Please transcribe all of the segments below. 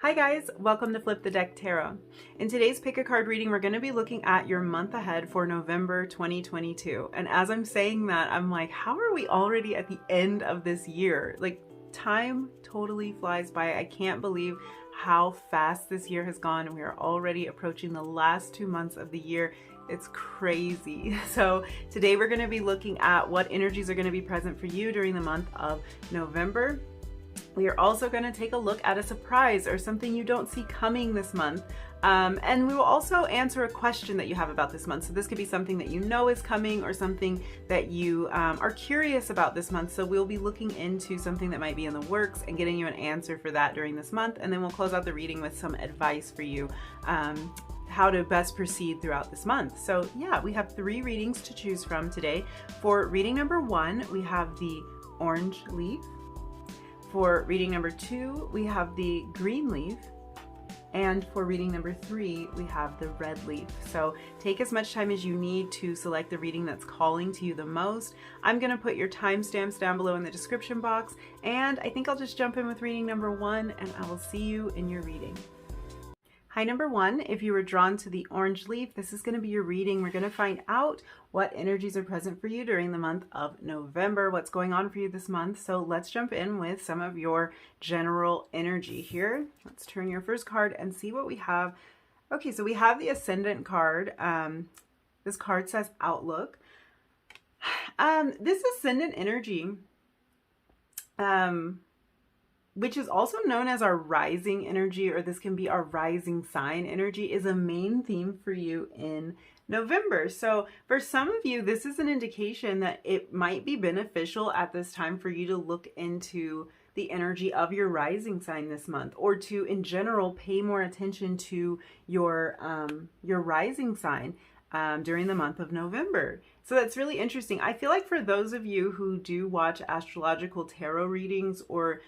Hi guys, welcome to Flip the Deck Tarot. In today's pick a card reading, we're going to be looking at your month ahead for November 2022. And as I'm saying that, I'm like, how are we already at the end of this year? Like, time totally flies by. I can't believe how fast this year has gone. We are already approaching the last 2 months of the year. It's crazy. So today we're going to be looking at what energies are going to be present for you during the month of November. We are also going to take a look at a surprise or something you don't see coming this month. And we will also answer a question that you have about this month. So this could be something that you know is coming or something that you are curious about this month. So we'll be looking into something that might be in the works and getting you an answer for that during this month. And then we'll close out the reading with some advice for you, how to best proceed throughout this month. So yeah, we have 3 readings to choose from today. For reading number 1, we have the orange leaf. For reading number 2, we have the green leaf. And for reading number 3, we have the red leaf. So take as much time as you need to select the reading that's calling to you the most. I'm going to put your timestamps down below in the description box. And I think I'll just jump in with reading number 1 and I will see you in your reading. Hi, number 1, if you were drawn to the orange leaf, this is going to be your reading. We're going to find out what energies are present for you during the month of November, what's going on for you this month. So let's jump in with some of your general energy here. Let's turn your first card and see what we have. Okay, so we have the Ascendant card. This card says Outlook. This Ascendant energy, which is also known as our rising energy, or this can be our rising sign energy, is a main theme for you in November. So for some of you, this is an indication that it might be beneficial at this time for you to look into the energy of your rising sign this month, or to in general pay more attention to your rising sign during the month of November. So that's really interesting. I feel like for those of you who do watch astrological tarot readings, or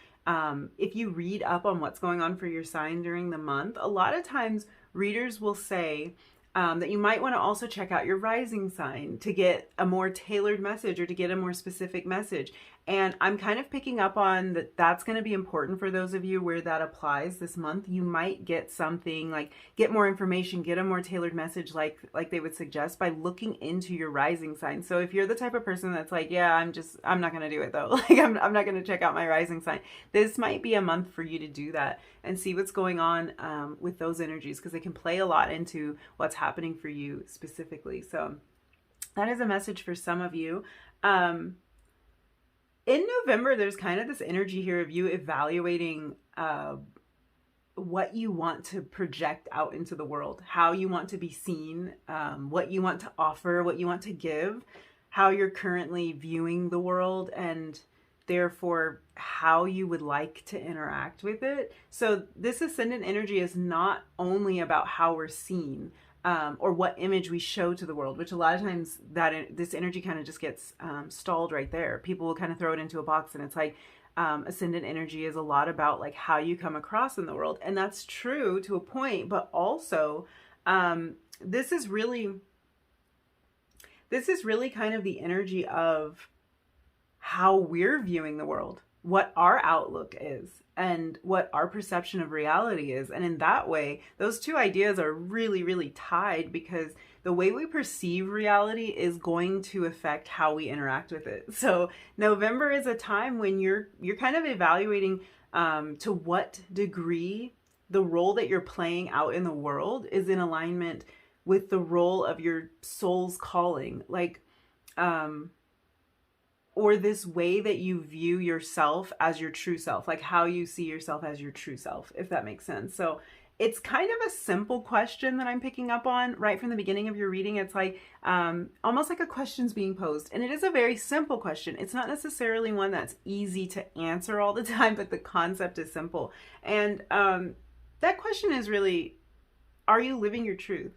if you read up on what's going on for your sign during the month, a lot of times readers will say that you might want to also check out your rising sign to get a more tailored message or to get a more specific message. And I'm kind of picking up on that that's going to be important for those of you where that applies this month. You might get something like, get more information, get a more tailored message like they would suggest by looking into your rising sign. So if you're the type of person that's like, yeah, I'm not going to do it though. Like I'm not going to check out my rising sign. This might be a month for you to do that and see what's going on with those energies, because they can play a lot into what's happening for you specifically. So that is a message for some of you. In November, there's kind of this energy here of you evaluating what you want to project out into the world, how you want to be seen, what you want to offer, what you want to give, how you're currently viewing the world, and therefore how you would like to interact with it. So this Ascendant energy is not only about how we're seen, or what image we show to the world, which a lot of times this energy kind of just gets stalled right there. People will kind of throw it into a box, and it's like Ascendant energy is a lot about like how you come across in the world, and that's true to a point. But also, this is really kind of the energy of how we're viewing the world, what our outlook is, and what our perception of reality is. And in that way, those two ideas are really, really tied, because the way we perceive reality is going to affect how we interact with it. So November is a time when you're kind of evaluating to what degree the role that you're playing out in the world is in alignment with the role of your soul's calling. Like, or this way that you view yourself as your true self, like how you see yourself as your true self, if that makes sense. So it's kind of a simple question that I'm picking up on right from the beginning of your reading. It's like almost like a question's being posed, and it is a very simple question. It's not necessarily one that's easy to answer all the time, but the concept is simple. And that question is really, are you living your truth?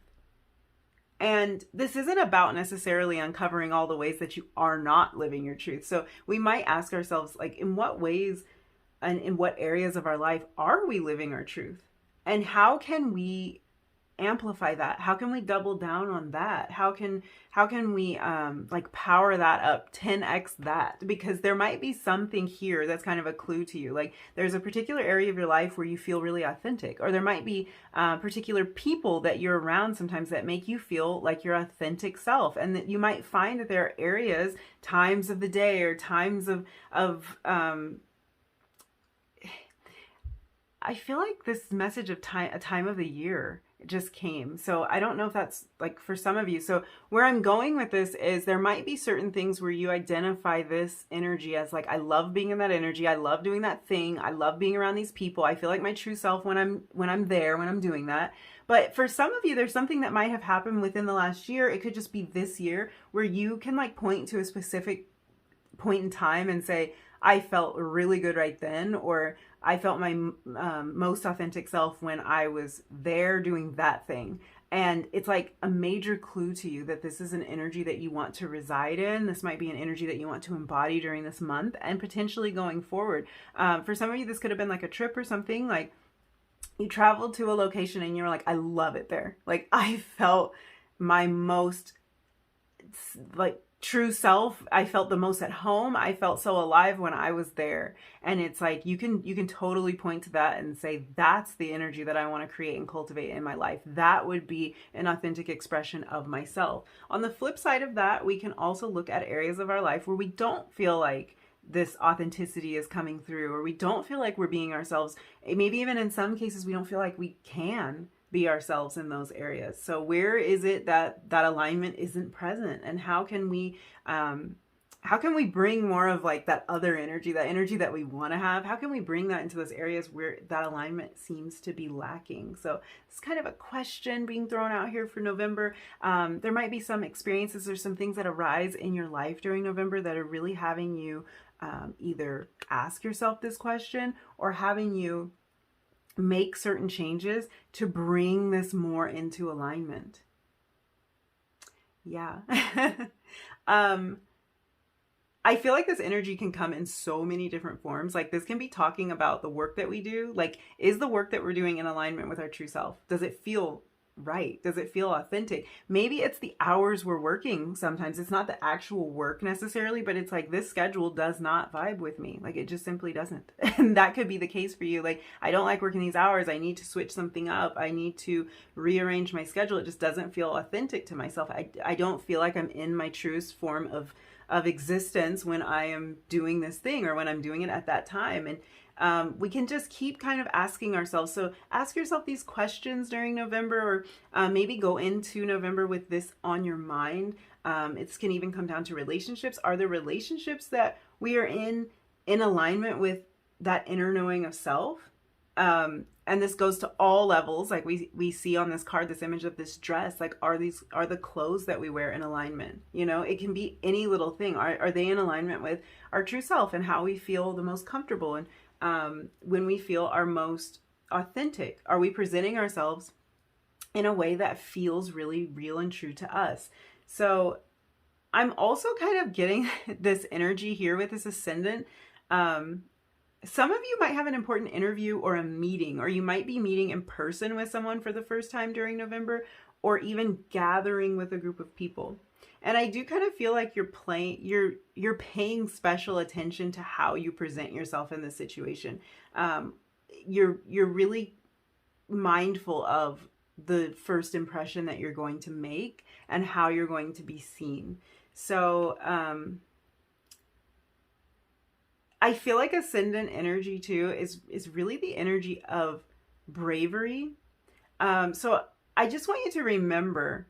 And this isn't about necessarily uncovering all the ways that you are not living your truth. So we might ask ourselves, like, in what ways and in what areas of our life are we living our truth? And how can we amplify that? How can we double down on that? How can we like power that up, 10x that? Because there might be something here that's kind of a clue to you. Like there's a particular area of your life where you feel really authentic, or there might be particular people that you're around sometimes that make you feel like your authentic self, and that you might find that there are areas, times of the day, or times of I feel like this message of time, a time of the year, just came. So I don't know if that's like for some of you. So where I'm going with this is there might be certain things where you identify this energy as like, I love being in that energy. I love doing that thing. I love being around these people. I feel like my true self when I'm there, when I'm doing that. But for some of you, there's something that might have happened within the last year. It could just be this year where you can like point to a specific point in time and say, I felt really good right then, or I felt my most authentic self when I was there doing that thing. And it's like a major clue to you that this is an energy that you want to reside in. This might be an energy that you want to embody during this month and potentially going forward. For some of you, this could have been like a trip or something. Like you traveled to a location and you're like, I love it there. Like I felt my most like true self. I felt the most at home. I felt so alive when I was there. And it's like you can totally point to that and say, that's the energy that I want to create and cultivate in my life. That would be an authentic expression of myself. On the flip side of that, we can also look at areas of our life where we don't feel like this authenticity is coming through, or we don't feel like we're being ourselves. Maybe even in some cases, we don't feel like we can be ourselves in those areas. So where is it that alignment isn't present, and how can we bring more of like that other energy, that energy that we want to have? How can we bring that into those areas where that alignment seems to be lacking? So it's kind of a question being thrown out here for November. There might be some experiences or some things that arise in your life during November that are really having you either ask yourself this question or having you make certain changes to bring this more into alignment. Yeah. I feel like this energy can come in so many different forms. Like this can be talking about the work that we do. Like, is the work that we're doing in alignment with our true self? Does it feel right? Does it feel authentic? Maybe it's the hours we're working. Sometimes it's not the actual work necessarily, but it's like this schedule does not vibe with me. Like it just simply doesn't. And that could be the case for you. Like, I don't like working these hours. I need to switch something up. I need to rearrange my schedule. It just doesn't feel authentic to myself. I don't feel like I'm in my truest form of existence when I am doing this thing or when I'm doing it at that time. And we can just keep kind of asking ourselves. So ask yourself these questions during November, or maybe go into November with this on your mind. It can even come down to relationships. Are the relationships that we are in alignment with that inner knowing of self? And this goes to all levels. Like we see on this card, this image of this dress, like are the clothes that we wear in alignment? You know, it can be any little thing. Are they in alignment with our true self and how we feel the most comfortable? And when we feel our most authentic, are we presenting ourselves in a way that feels really real and true to us? So I'm also kind of getting this energy here with this ascendant. Some of you might have an important interview or a meeting, or you might be meeting in person with someone for the first time during November, or even gathering with a group of people. And I do kind of feel like you're paying special attention to how you present yourself in this situation. You're really mindful of the first impression that you're going to make and how you're going to be seen. So I feel like ascendant energy too is really the energy of bravery. So I just want you to remember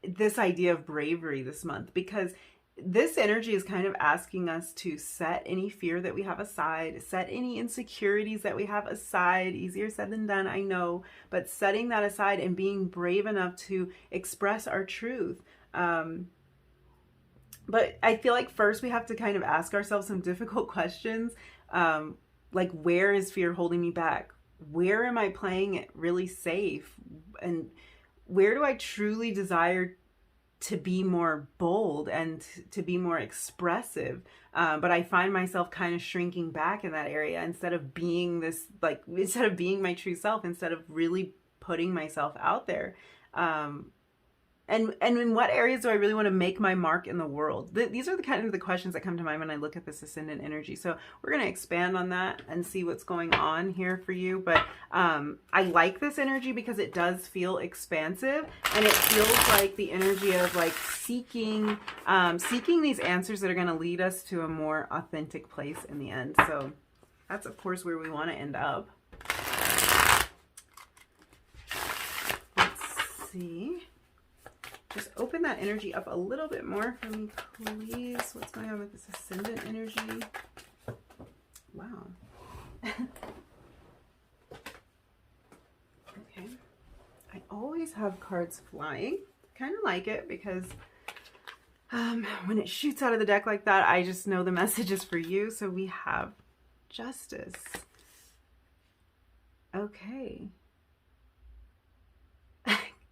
this idea of bravery this month, because this energy is kind of asking us to set any fear that we have aside, set any insecurities that we have aside. Easier said than done, I know, but setting that aside and being brave enough to express our truth. But I feel like first we have to kind of ask ourselves some difficult questions. Like, where is fear holding me back? Where am I playing it really safe? And where do I truly desire to be more bold and to be more expressive? But I find myself kind of shrinking back in that area instead of being my true self, instead of really putting myself out there. And in what areas do I really want to make my mark in the world? These are the kind of the questions that come to mind when I look at this ascendant energy. So we're going to expand on that and see what's going on here for you. But I like this energy because it does feel expansive, and it feels like the energy of like seeking these answers that are going to lead us to a more authentic place in the end. So that's of course where we want to end up. Let's see. Just open that energy up a little bit more for me, please. What's going on with this ascendant energy? Wow. Okay. I always have cards flying. Kind of like it because when it shoots out of the deck like that, I just know the message is for you. So we have Justice. Okay.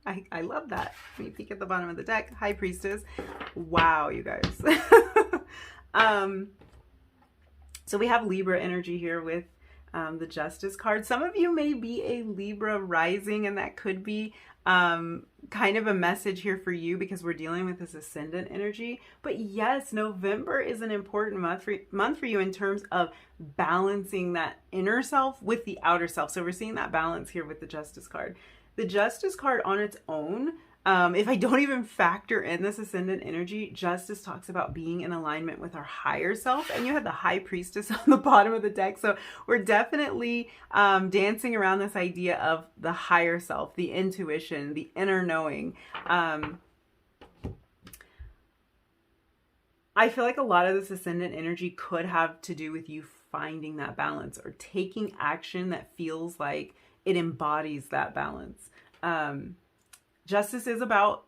I love that. Let me peek at the bottom of the deck. High Priestess. Wow, you guys. So we have Libra energy here with the Justice card. Some of you may be a Libra rising, and that could be kind of a message here for you because we're dealing with this ascendant energy. But yes, November is an important month for you in terms of balancing that inner self with the outer self. So we're seeing that balance here with the Justice card. The Justice card on its own, if I don't even factor in this ascendant energy, Justice talks about being in alignment with our higher self. And you have the High Priestess on the bottom of the deck. So we're definitely dancing around this idea of the higher self, the intuition, the inner knowing. I feel like a lot of this ascendant energy could have to do with you finding that balance or taking action that feels like it embodies that balance. Justice is about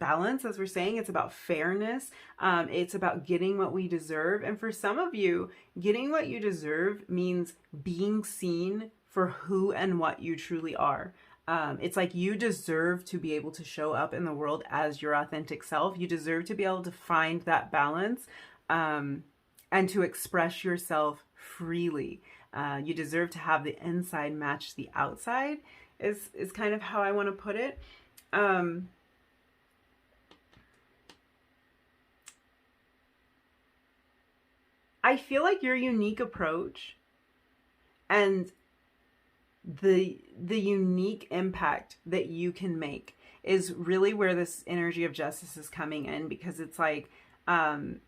balance, as we're saying. It's about fairness. It's about getting what we deserve. And for some of you, getting what you deserve means being seen for who and what you truly are. It's like you deserve to be able to show up in the world as your authentic self. You deserve to be able to find that balance and to express yourself freely. You deserve to have the inside match the outside is kind of how I want to put it. I feel like your unique approach and the unique impact that you can make is really where this energy of Justice is coming in, because it's like, and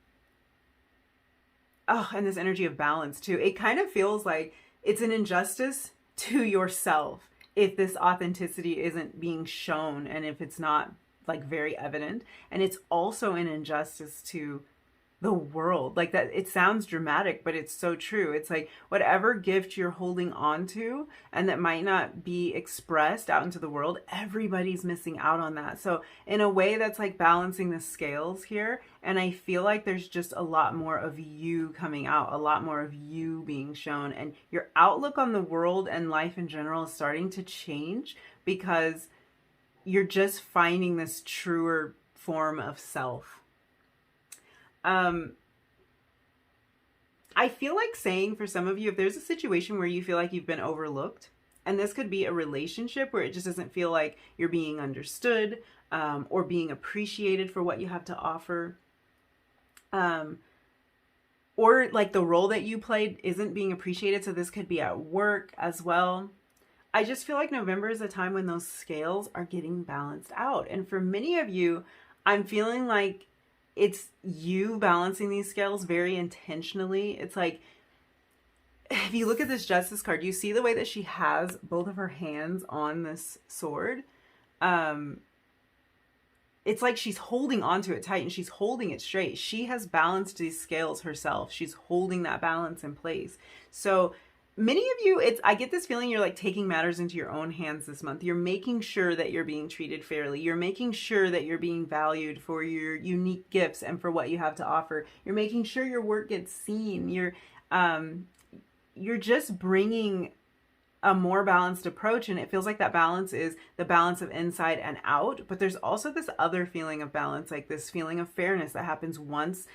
this energy of balance too. It kind of feels like it's an injustice to yourself if this authenticity isn't being shown and if it's not like very evident. And it's also an injustice to the world. Like that, it sounds dramatic, but it's so true. It's like whatever gift you're holding on to and that might not be expressed out into the world, everybody's missing out on that. So in a way, that's like balancing the scales here. And I feel like there's just a lot more of you coming out, a lot more of you being shown, and your outlook on the world and life in general is starting to change because you're just finding this truer form of self. I feel like saying for some of you, if there's a situation where you feel like you've been overlooked, and this could be a relationship where it just doesn't feel like you're being understood, or being appreciated for what you have to offer, or like the role that you played isn't being appreciated. So this could be at work as well. I just feel like November is a time when those scales are getting balanced out. And for many of you, I'm feeling like it's you balancing these scales very intentionally. It's like, if you look at this Justice card, you see the way that she has both of her hands on this sword. It's like she's holding onto it tight and she's holding it straight. She has balanced these scales herself. She's holding that balance in place. So many of you, I get this feeling you're like taking matters into your own hands this month. You're making sure that you're being treated fairly. You're making sure that you're being valued for your unique gifts and for what you have to offer. You're making sure your work gets seen. You're just bringing a more balanced approach, and it feels like that balance is the balance of inside and out. But there's also this other feeling of balance, like this feeling of fairness that happens once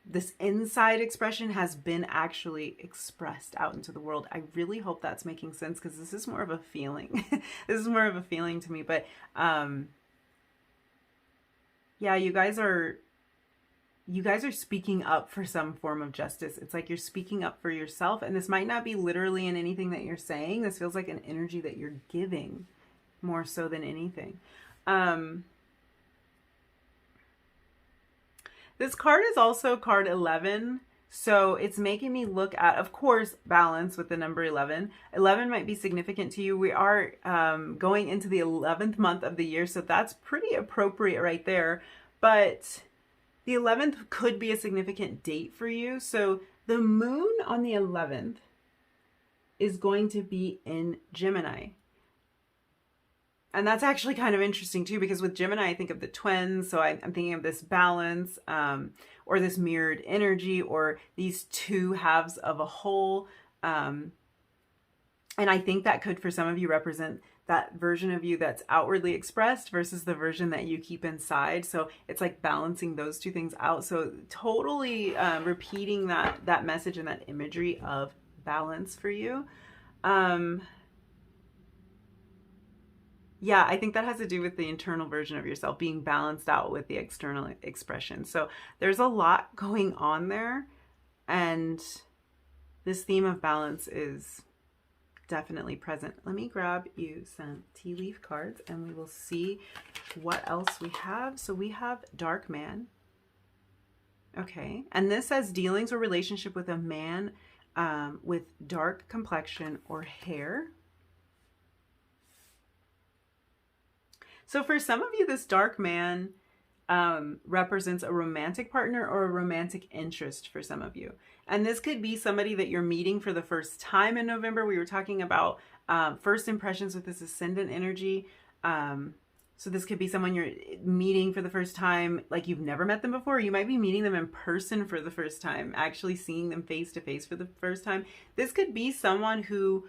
this inside expression has been actually expressed out into the world. I really hope that's making sense, because this is more of a feeling. This is more of a feeling to me. But yeah, you guys are speaking up for some form of justice. It's like you're speaking up for yourself, and this might not be literally in anything that you're saying. This feels like an energy that you're giving more so than anything. This card is also card 11. So it's making me look at, of course, balance with the number 11. 11 might be significant to you. We are going into the 11th month of the year, so that's pretty appropriate right there. But the 11th could be a significant date for you. So the moon on the 11th is going to be in Gemini. And that's actually kind of interesting too, because with Gemini, I think of the twins. So I'm thinking of this balance, or this mirrored energy, or these two halves of a whole. And I think that could, for some of you, represent that version of you that's outwardly expressed versus the version that you keep inside. So it's like balancing those two things out. So totally repeating that message and that imagery of balance for you. Yeah, I think that has to do with the internal version of yourself being balanced out with the external expression. So there's a lot going on there. And this theme of balance is definitely present. Let me grab you some tea leaf cards and we will see what else we have. So we have Dark Man. Okay. And this says dealings or relationship with a man with dark complexion or hair. So for some of you, this dark man represents a romantic partner or a romantic interest for some of you. And this could be somebody that you're meeting for the first time in November. We were talking about first impressions with this ascendant energy. So this could be someone you're meeting for the first time, like you've never met them before. You might be meeting them in person for the first time, actually seeing them face to face for the first time. This could be someone who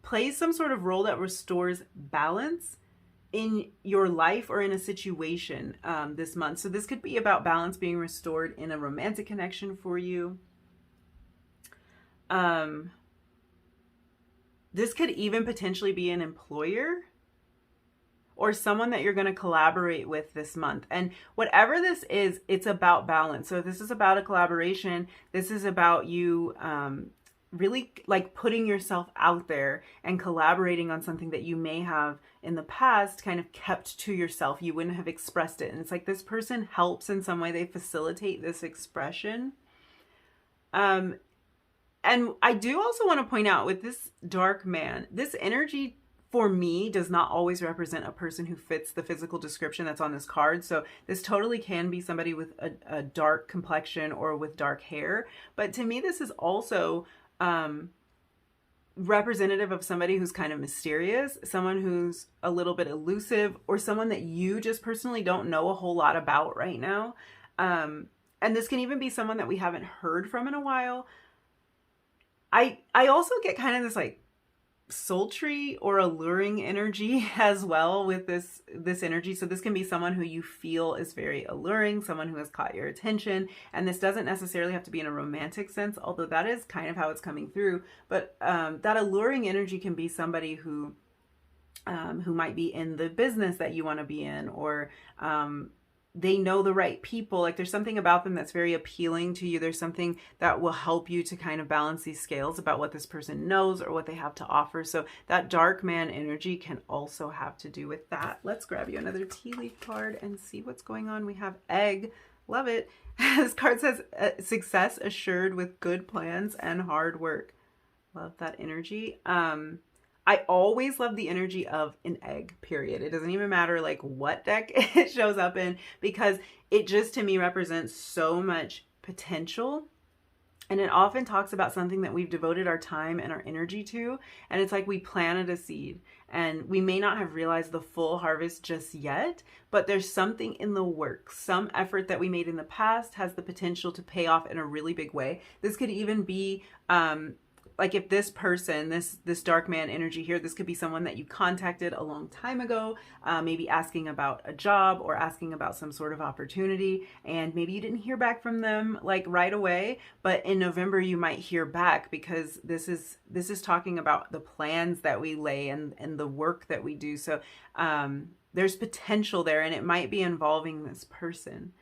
plays some sort of role that restores balance in your life or in a situation this month. So this could be about balance being restored in a romantic connection for you. This could even potentially be an employer or someone that you're going to collaborate with this month. And whatever this is, it's about balance. So if this is about a collaboration, this is about you really like putting yourself out there and collaborating on something that you may have in the past kind of kept to yourself. You wouldn't have expressed it. And it's like this person helps in some way. They facilitate this expression. And I do also want to point out with this dark man, this energy for me does not always represent a person who fits the physical description that's on this card. So this totally can be somebody with a dark complexion or with dark hair. But to me, this is also representative of somebody who's kind of mysterious, someone who's a little bit elusive, or someone that you just personally don't know a whole lot about right now. And this can even be someone that we haven't heard from in a while. I also get kind of this like sultry or alluring energy as well with this energy. So this can be someone who you feel is very alluring, someone who has caught your attention. And this doesn't necessarily have to be in a romantic sense, although that is kind of how it's coming through. But that alluring energy can be somebody who might be in the business that you want to be in, or they know the right people. Like there's something about them that's very appealing to you. There's something that will help you to kind of balance these scales about what this person knows or what they have to offer. So that dark man energy can also have to do with that. Let's grab you another tea leaf card and see what's going on. We have Egg. Love it. This card says success assured with good plans and hard work. Love that energy. I always love the energy of an egg, period. It doesn't even matter like what deck it shows up in, because it just to me represents so much potential. And it often talks about something that we've devoted our time and our energy to. And it's like we planted a seed and we may not have realized the full harvest just yet, but there's something in the works. Some effort that we made in the past has the potential to pay off in a really big way. This could even be like if this person, this dark man energy here, this could be someone that you contacted a long time ago, maybe asking about a job or asking about some sort of opportunity, and maybe you didn't hear back from them like right away, but in November you might hear back, because this is talking about the plans that we lay and the work that we do. So there's potential there, and it might be involving this person.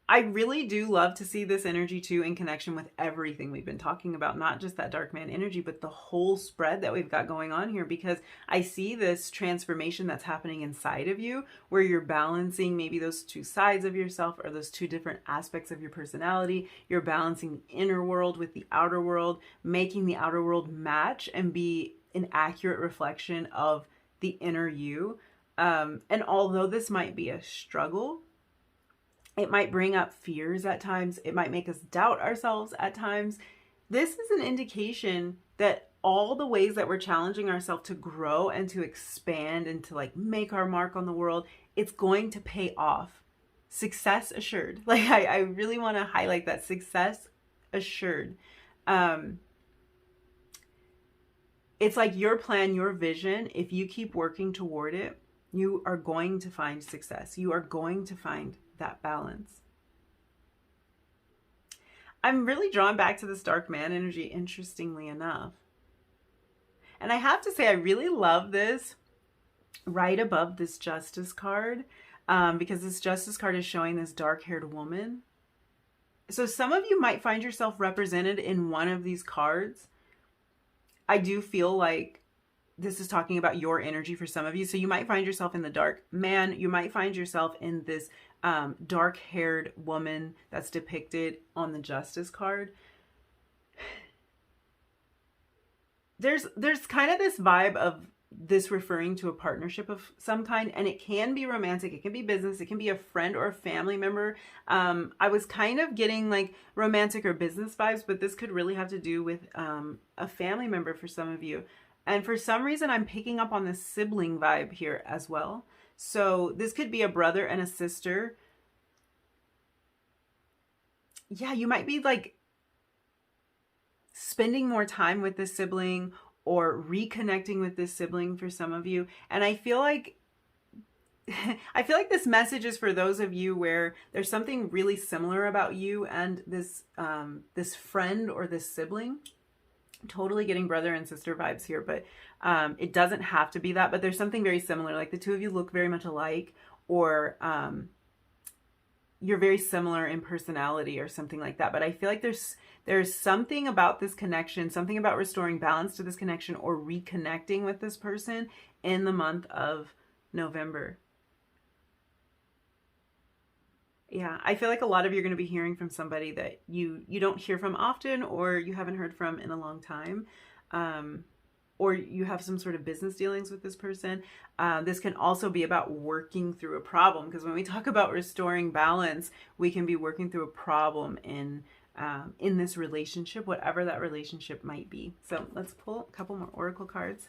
I really do love to see this energy too in connection with everything we've been talking about, not just that dark man energy, but the whole spread that we've got going on here, because I see this transformation that's happening inside of you, where you're balancing maybe those two sides of yourself, or those two different aspects of your personality. You're balancing the inner world with the outer world, making the outer world match and be an accurate reflection of the inner you. And although this might be a struggle, it might bring up fears at times. It might make us doubt ourselves at times. This is an indication that all the ways that we're challenging ourselves to grow and to expand and to like make our mark on the world, it's going to pay off. Success assured. Like I really want to highlight that, success assured. It's like your plan, your vision, if you keep working toward it, you are going to find success. You are going to find that balance. I'm really drawn back to this dark man energy, interestingly enough. And I have to say, I really love this right above this Justice card, because this Justice card is showing this dark-haired woman. So some of you might find yourself represented in one of these cards. I do feel like this is talking about your energy for some of you. So you might find yourself in the dark man. You might find yourself in this dark-haired woman that's depicted on the Justice card. There's kind of this vibe of this referring to a partnership of some kind, and it can be romantic, it can be business, it can be a friend or a family member. I was kind of getting like romantic or business vibes, but this could really have to do with a family member for some of you. And for some reason, I'm picking up on this sibling vibe here as well. So this could be a brother and a sister. Yeah, you might be like spending more time with this sibling or reconnecting with this sibling for some of you. And I feel like this message is for those of you where there's something really similar about you and this this friend or this sibling. Totally getting brother and sister vibes here, but it doesn't have to be that, but there's something very similar, like the two of you look very much alike, or you're very similar in personality or something like that. But I feel like there's something about this connection, something about restoring balance to this connection or reconnecting with this person in the month of November. Yeah, I feel like a lot of you are going to be hearing from somebody that you don't hear from often, or you haven't heard from in a long time, or you have some sort of business dealings with this person. This can also be about working through a problem, because when we talk about restoring balance, we can be working through a problem in this relationship, whatever that relationship might be. So let's pull a couple more oracle cards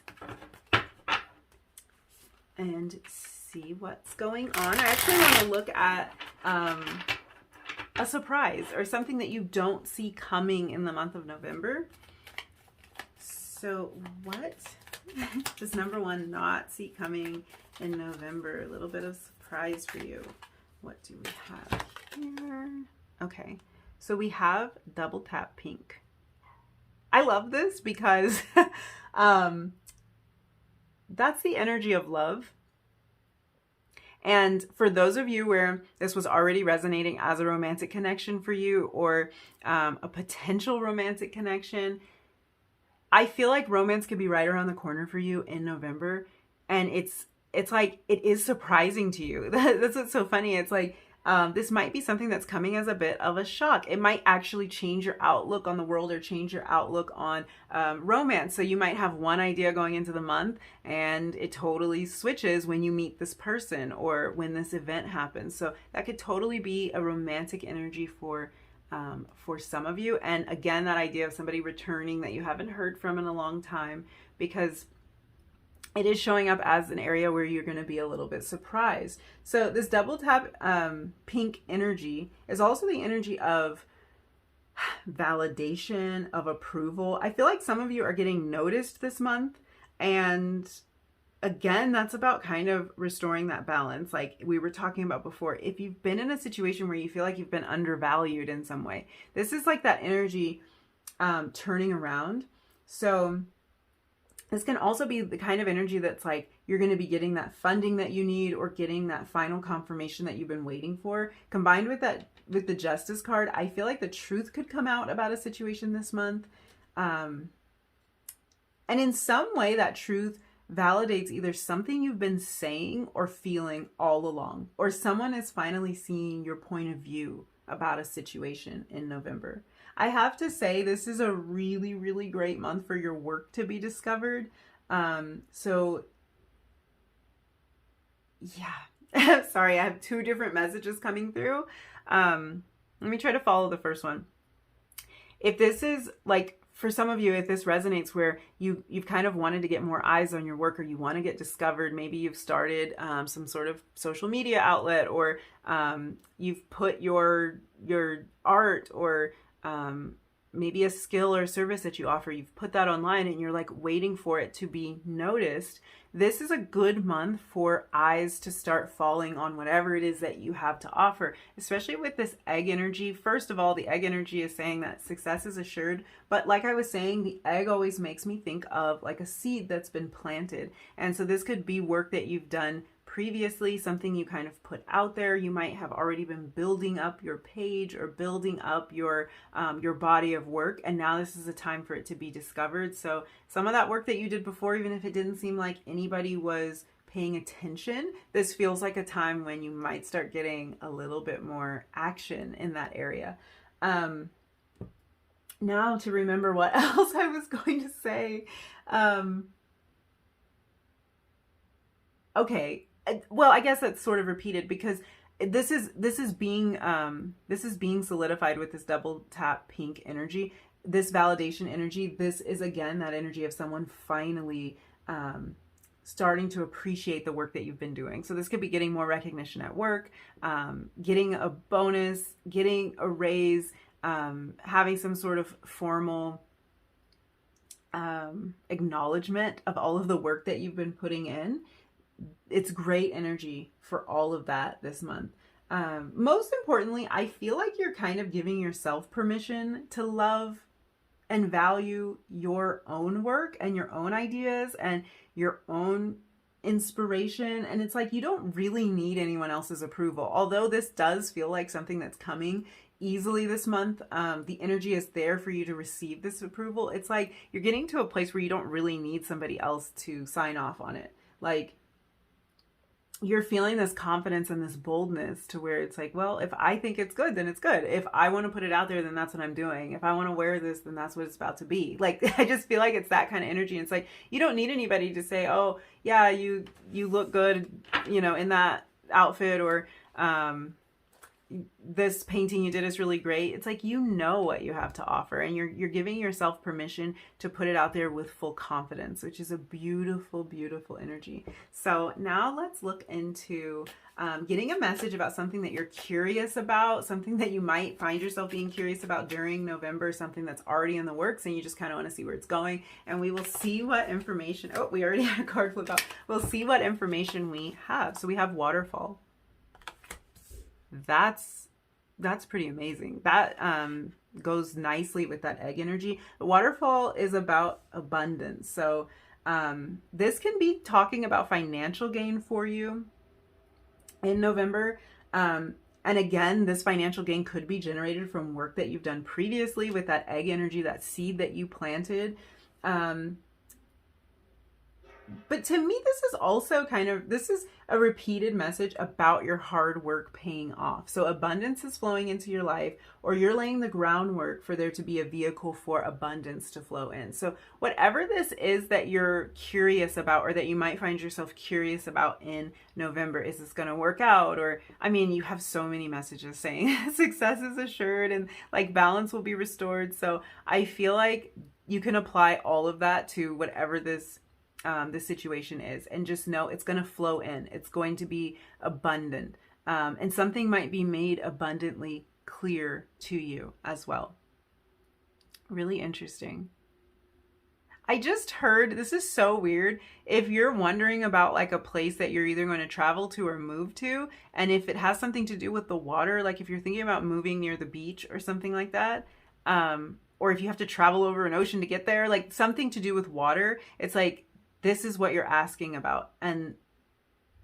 and see what's going on. I actually want to look at a surprise or something that you don't see coming in the month of November. So what does number one not see coming in November? A little bit of surprise for you. What do we have here? Okay, so we have double tap pink. I love this because that's the energy of love. And for those of you where this was already resonating as a romantic connection for you, or a potential romantic connection, I feel like romance could be right around the corner for you in November. And it's like, it is surprising to you. That's what's so funny. It's like, this might be something that's coming as a bit of a shock. It might actually change your outlook on the world or change your outlook on romance. So you might have one idea going into the month and it totally switches when you meet this person or when this event happens. So that could totally be a romantic energy for some of you. And again, that idea of somebody returning that you haven't heard from in a long time, because it is showing up as an area where you're going to be a little bit surprised. So this double tap pink energy is also the energy of validation, of approval. I feel like some of you are getting noticed this month, and again, that's about kind of restoring that balance. Like we were talking about before, if you've been in a situation where you feel like you've been undervalued in some way, this is like that energy turning around. So this can also be the kind of energy that's like you're going to be getting that funding that you need, or getting that final confirmation that you've been waiting for. Combined with that, with the Justice card, I feel like the truth could come out about a situation this month. And in some way, that truth validates either something you've been saying or feeling all along, or someone is finally seeing your point of view about a situation in November. I have to say, this is a really, really great month for your work to be discovered. So yeah, sorry, I have two different messages coming through. Let me try to follow the first one. If this is like, for some of you, if this resonates where you've kind of wanted to get more eyes on your work, or you want to get discovered, maybe you've started some sort of social media outlet, or you've put your art, or maybe a skill or service that you offer, you've put that online and you're like waiting for it to be noticed. This is a good month for eyes to start falling on whatever it is that you have to offer, especially with this egg energy. First of all, the egg energy is saying that success is assured. But like I was saying, the egg always makes me think of like a seed that's been planted. And so this could be work that you've done previously, something you kind of put out there. You might have already been building up your page or building up your body of work, and now this is a time for it to be discovered. So some of that work that you did before, even if it didn't seem like anybody was paying attention, this feels like a time when you might start getting a little bit more action in that area. Now to remember what else I was going to say. Okay. Well, I guess that's sort of repeated, because this is being solidified with this double tap pink energy, this validation energy. This is again that energy of someone finally starting to appreciate the work that you've been doing. So this could be getting more recognition at work, getting a bonus, getting a raise, having some sort of formal acknowledgement of all of the work that you've been putting in. It's great energy for all of that this month. Most importantly, I feel like you're kind of giving yourself permission to love and value your own work and your own ideas and your own inspiration. And it's like you don't really need anyone else's approval. Although this does feel like something that's coming easily this month, the energy is there for you to receive this approval. It's like you're getting to a place where you don't really need somebody else to sign off on it. Like, you're feeling this confidence and this boldness to where it's like, well, if I think it's good, then it's good. If I want to put it out there, then that's what I'm doing. If I want to wear this, then that's what it's about to be. Like, I just feel like it's that kind of energy. It's like, you don't need anybody to say, oh yeah, you look good, you know, in that outfit, or, this painting you did is really great. It's like, you know what you have to offer, and you're giving yourself permission to put it out there with full confidence, which is a beautiful, beautiful energy. So now let's look into getting a message about something that you're curious about, something that you might find yourself being curious about during November, something that's already in the works and you just kind of want to see where it's going. And we will see what information, oh, we already had a card flip out. We'll see what information we have. So we have waterfall. That's pretty amazing. That goes nicely with that egg energy. The waterfall is about abundance. So this can be talking about financial gain for you in November. And again, this financial gain could be generated from work that you've done previously with that egg energy, that seed that you planted. But to me, this is also this is a repeated message about your hard work paying off. So abundance is flowing into your life, or you're laying the groundwork for there to be a vehicle for abundance to flow in. So whatever this is that you're curious about, or that you might find yourself curious about in November, is this going to work out? Or, I mean, you have so many messages saying success is assured and like balance will be restored. So I feel like you can apply all of that to whatever this situation is, and just know it's going to flow in. It's going to be abundant, and something might be made abundantly clear to you as well. Really interesting. I just heard, this is so weird. If you're wondering about like a place that you're either going to travel to or move to, and if it has something to do with the water, like if you're thinking about moving near the beach or something like that, or if you have to travel over an ocean to get there, like something to do with water, it's like, this is what you're asking about. And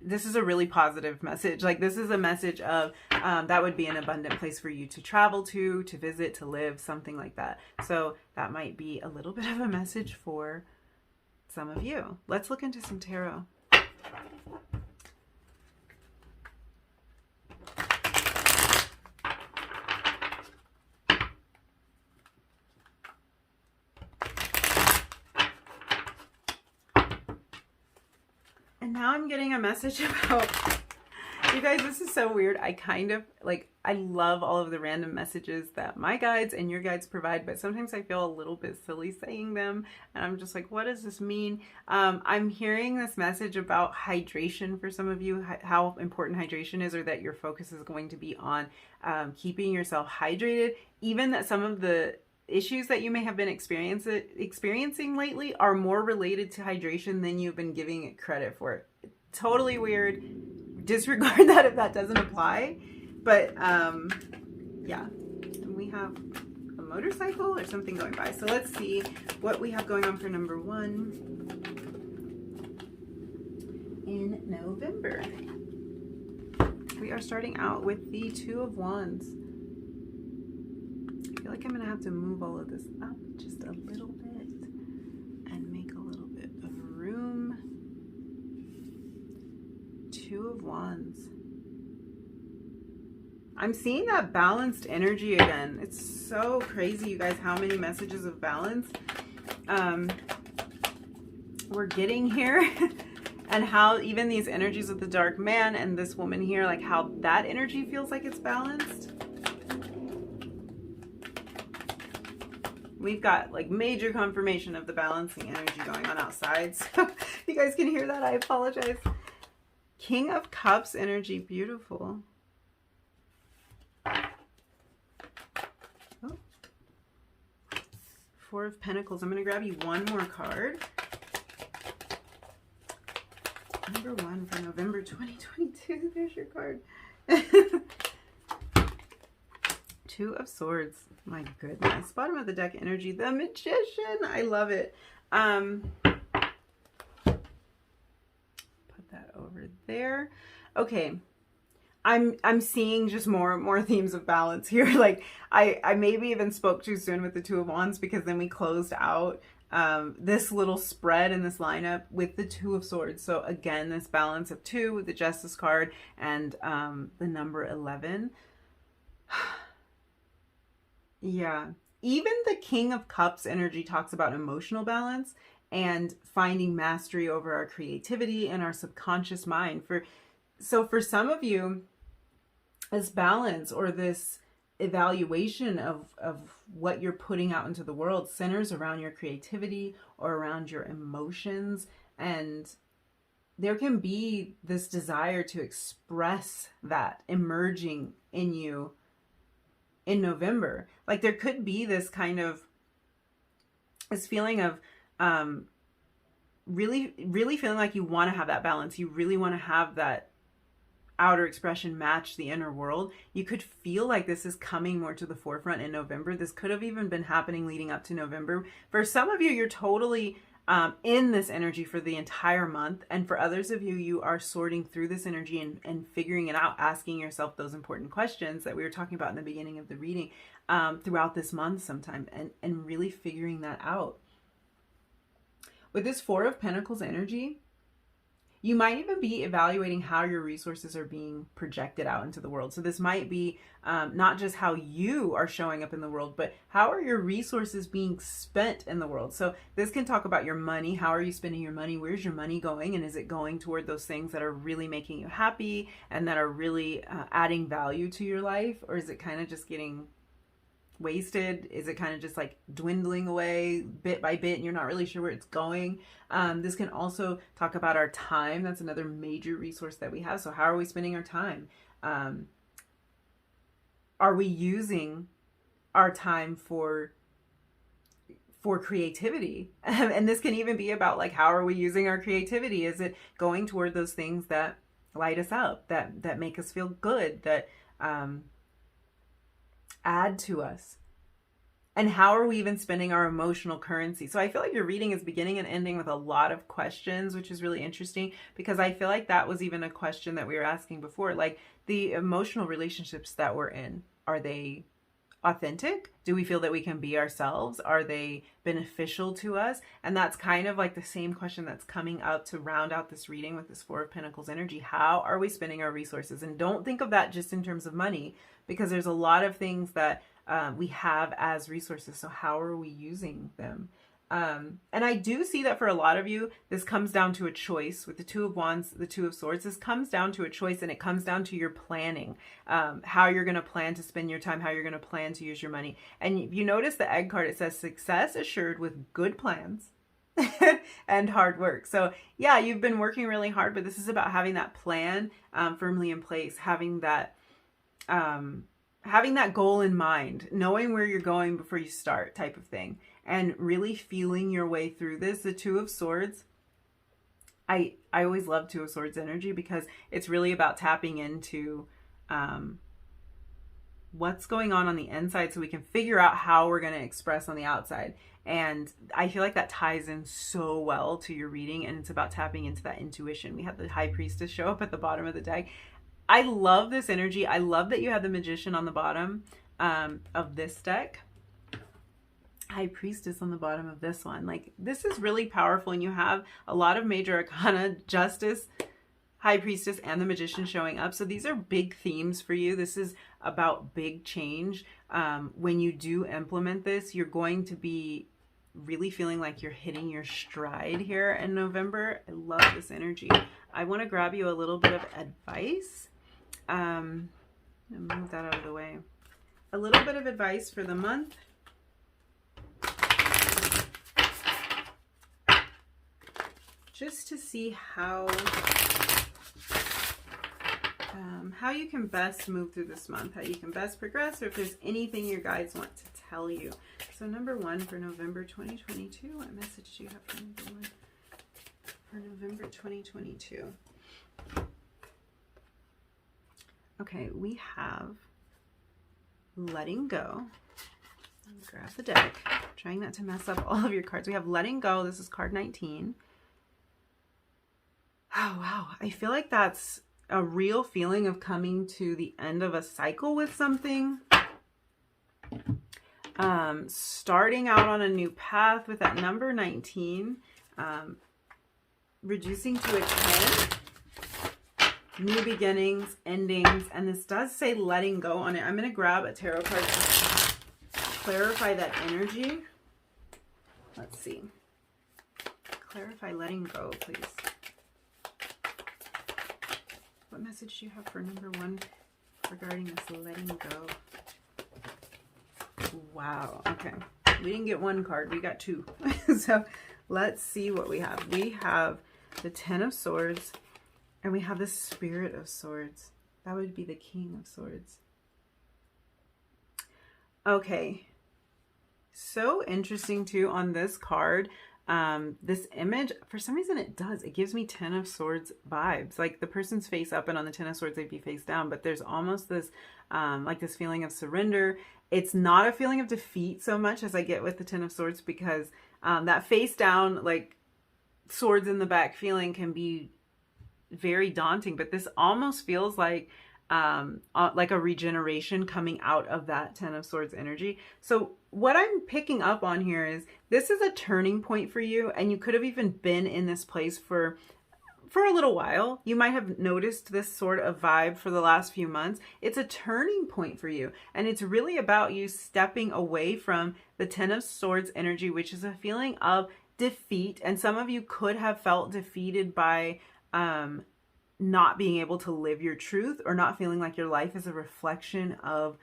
this is a really positive message. Like this is a message of that would be an abundant place for you to travel to visit, to live, something like that. So that might be a little bit of a message for some of you. Let's look into some tarot. And now I'm getting a message about, you guys, this is so weird. I kind of, like, I love all of the random messages that my guides and your guides provide, but sometimes I feel a little bit silly saying them. And I'm just like, what does this mean? I'm hearing this message about hydration for some of you, how important hydration is, or that your focus is going to be on keeping yourself hydrated. Even that some of the issues that you may have been experiencing lately are more related to hydration than you've been giving it credit for. Totally weird. Disregard that if that doesn't apply. But yeah, and we have a motorcycle or something going by. So let's see what we have going on for number 1 in November. We are starting out with the Two of Wands. I feel like I'm going to have to move all of this up just a little bit and make a little bit of room. Two of Wands. I'm seeing that balanced energy again. It's so crazy, you guys, how many messages of balance we're getting here. And how even these energies with the dark man and this woman here, like how that energy feels like it's balanced. We've got like major confirmation of the balancing energy going on outside. So if you guys can hear that, I apologize. King of Cups energy, beautiful. Oh. Four of Pentacles. I'm going to grab you one more card. Number 1 for November 2022. There's your card. Two of Swords. My goodness. Bottom of the deck energy. The Magician. I love it. Put that over there. Okay. I'm seeing just more themes of balance here. Like I maybe even spoke too soon with the Two of Wands, because then we closed out this little spread in this lineup with the Two of Swords. So again, this balance of 2 with the Justice card and the number 11. Yeah, even the King of Cups energy talks about emotional balance and finding mastery over our creativity and our subconscious mind. So for some of you, this balance or this evaluation of what you're putting out into the world centers around your creativity or around your emotions. And there can be this desire to express that emerging in you in November. Like there could be this kind of this feeling of really feeling like you want to have that balance. You really want to have that outer expression match the inner world. You could feel like this is coming more to the forefront in November. This could have even been happening leading up to November. For some of you, you're totally in this energy for the entire month. And for others of you, you are sorting through this energy and figuring it out, asking yourself those important questions that we were talking about in the beginning of the reading throughout this month sometime, and really figuring that out. With this Four of Pentacles energy, you might even be evaluating how your resources are being projected out into the world. So this might be not just how you are showing up in the world, but how are your resources being spent in the world? So this can talk about your money. How are you spending your money? Where's your money going? And is it going toward those things that are really making you happy and that are really adding value to your life? Or is it kind of just getting wasted? Is it kind of just like dwindling away bit by bit and you're not really sure where it's going? This can also talk about our time. That's another major resource that we have. So how are we spending our time? Are we using our time for for creativity. And this can even be about like, how are we using our creativity? Is it going toward those things that light us up, that make us feel good, that add to us? And how are we even spending our emotional currency? So I feel like your reading is beginning and ending with a lot of questions, which is really interesting, because I feel like that was even a question that we were asking before. Like, the emotional relationships that we're in, are they authentic? Do we feel that we can be ourselves? Are they beneficial to us? And that's kind of like the same question that's coming up to round out this reading with this Four of Pentacles energy. How are we spending our resources? And don't think of that just in terms of money, because there's a lot of things that we have as resources. So how are we using them? And I do see that for a lot of you, this comes down to a choice. With the Two of Wands, the Two of Swords, this comes down to a choice, and it comes down to your planning, how you're going to plan to spend your time, how you're going to plan to use your money. And you notice the Egg card, it says success assured with good plans and hard work. So yeah, you've been working really hard, but this is about having that plan firmly in place, having that goal in mind, knowing where you're going before you start, type of thing, and really feeling your way through this. The Two of Swords, I always love Two of Swords energy, because it's really about tapping into what's going on the inside, so we can figure out how we're going to express on the outside. And I feel like that ties in so well to your reading, and it's about tapping into that intuition. We have the High Priestess show up at the bottom of the deck. I love this energy. I love that you have the Magician on the bottom of this deck. High Priestess on the bottom of this one. Like, this is really powerful, and you have a lot of major arcana, Justice, High Priestess, and the Magician showing up. So these are big themes for you. This is about big change. When you do implement this, you're going to be really feeling like you're hitting your stride here in November. I love this energy. I want to grab you a little bit of advice. Move that out of the way. A little bit of advice for the month. Just to see how you can best move through this month, how you can best progress, or if there's anything your guides want to tell you. So number one for November 2022, what message do you have for number one for November 2022? Okay, we have letting go. Let me grab the deck. Trying not to mess up all of your cards. We have letting go. This is card 19. Oh, wow. I feel like that's a real feeling of coming to the end of a cycle with something. Starting out on a new path with that number 19. Reducing to a 10. New beginnings, endings, and this does say letting go on it. I'm going to grab a tarot card to clarify that energy. Let's see. Clarify letting go, please. What message do you have for number one regarding this letting go? Wow. Okay. We didn't get one card. We got two. So let's see what we have. We have the Ten of Swords, and we have the Spirit of Swords. That would be the King of Swords. Okay. So interesting too on this card. This image, for some reason it gives me Ten of Swords vibes. Like the person's face up, and on the Ten of Swords they'd be face down, but there's almost this like this feeling of surrender. It's not a feeling of defeat so much as I get with the Ten of Swords, because that face down, like swords in the back feeling can be very daunting, but this almost feels like a regeneration coming out of that Ten of Swords energy. So what I'm picking up on here is this is a turning point for you, and you could have even been in this place for a little while. You might have noticed this sort of vibe for the last few months. It's a turning point for you, and it's really about you stepping away from the Ten of Swords energy, which is a feeling of defeat. And some of you could have felt defeated by not being able to live your truth, or not feeling like your life is a reflection of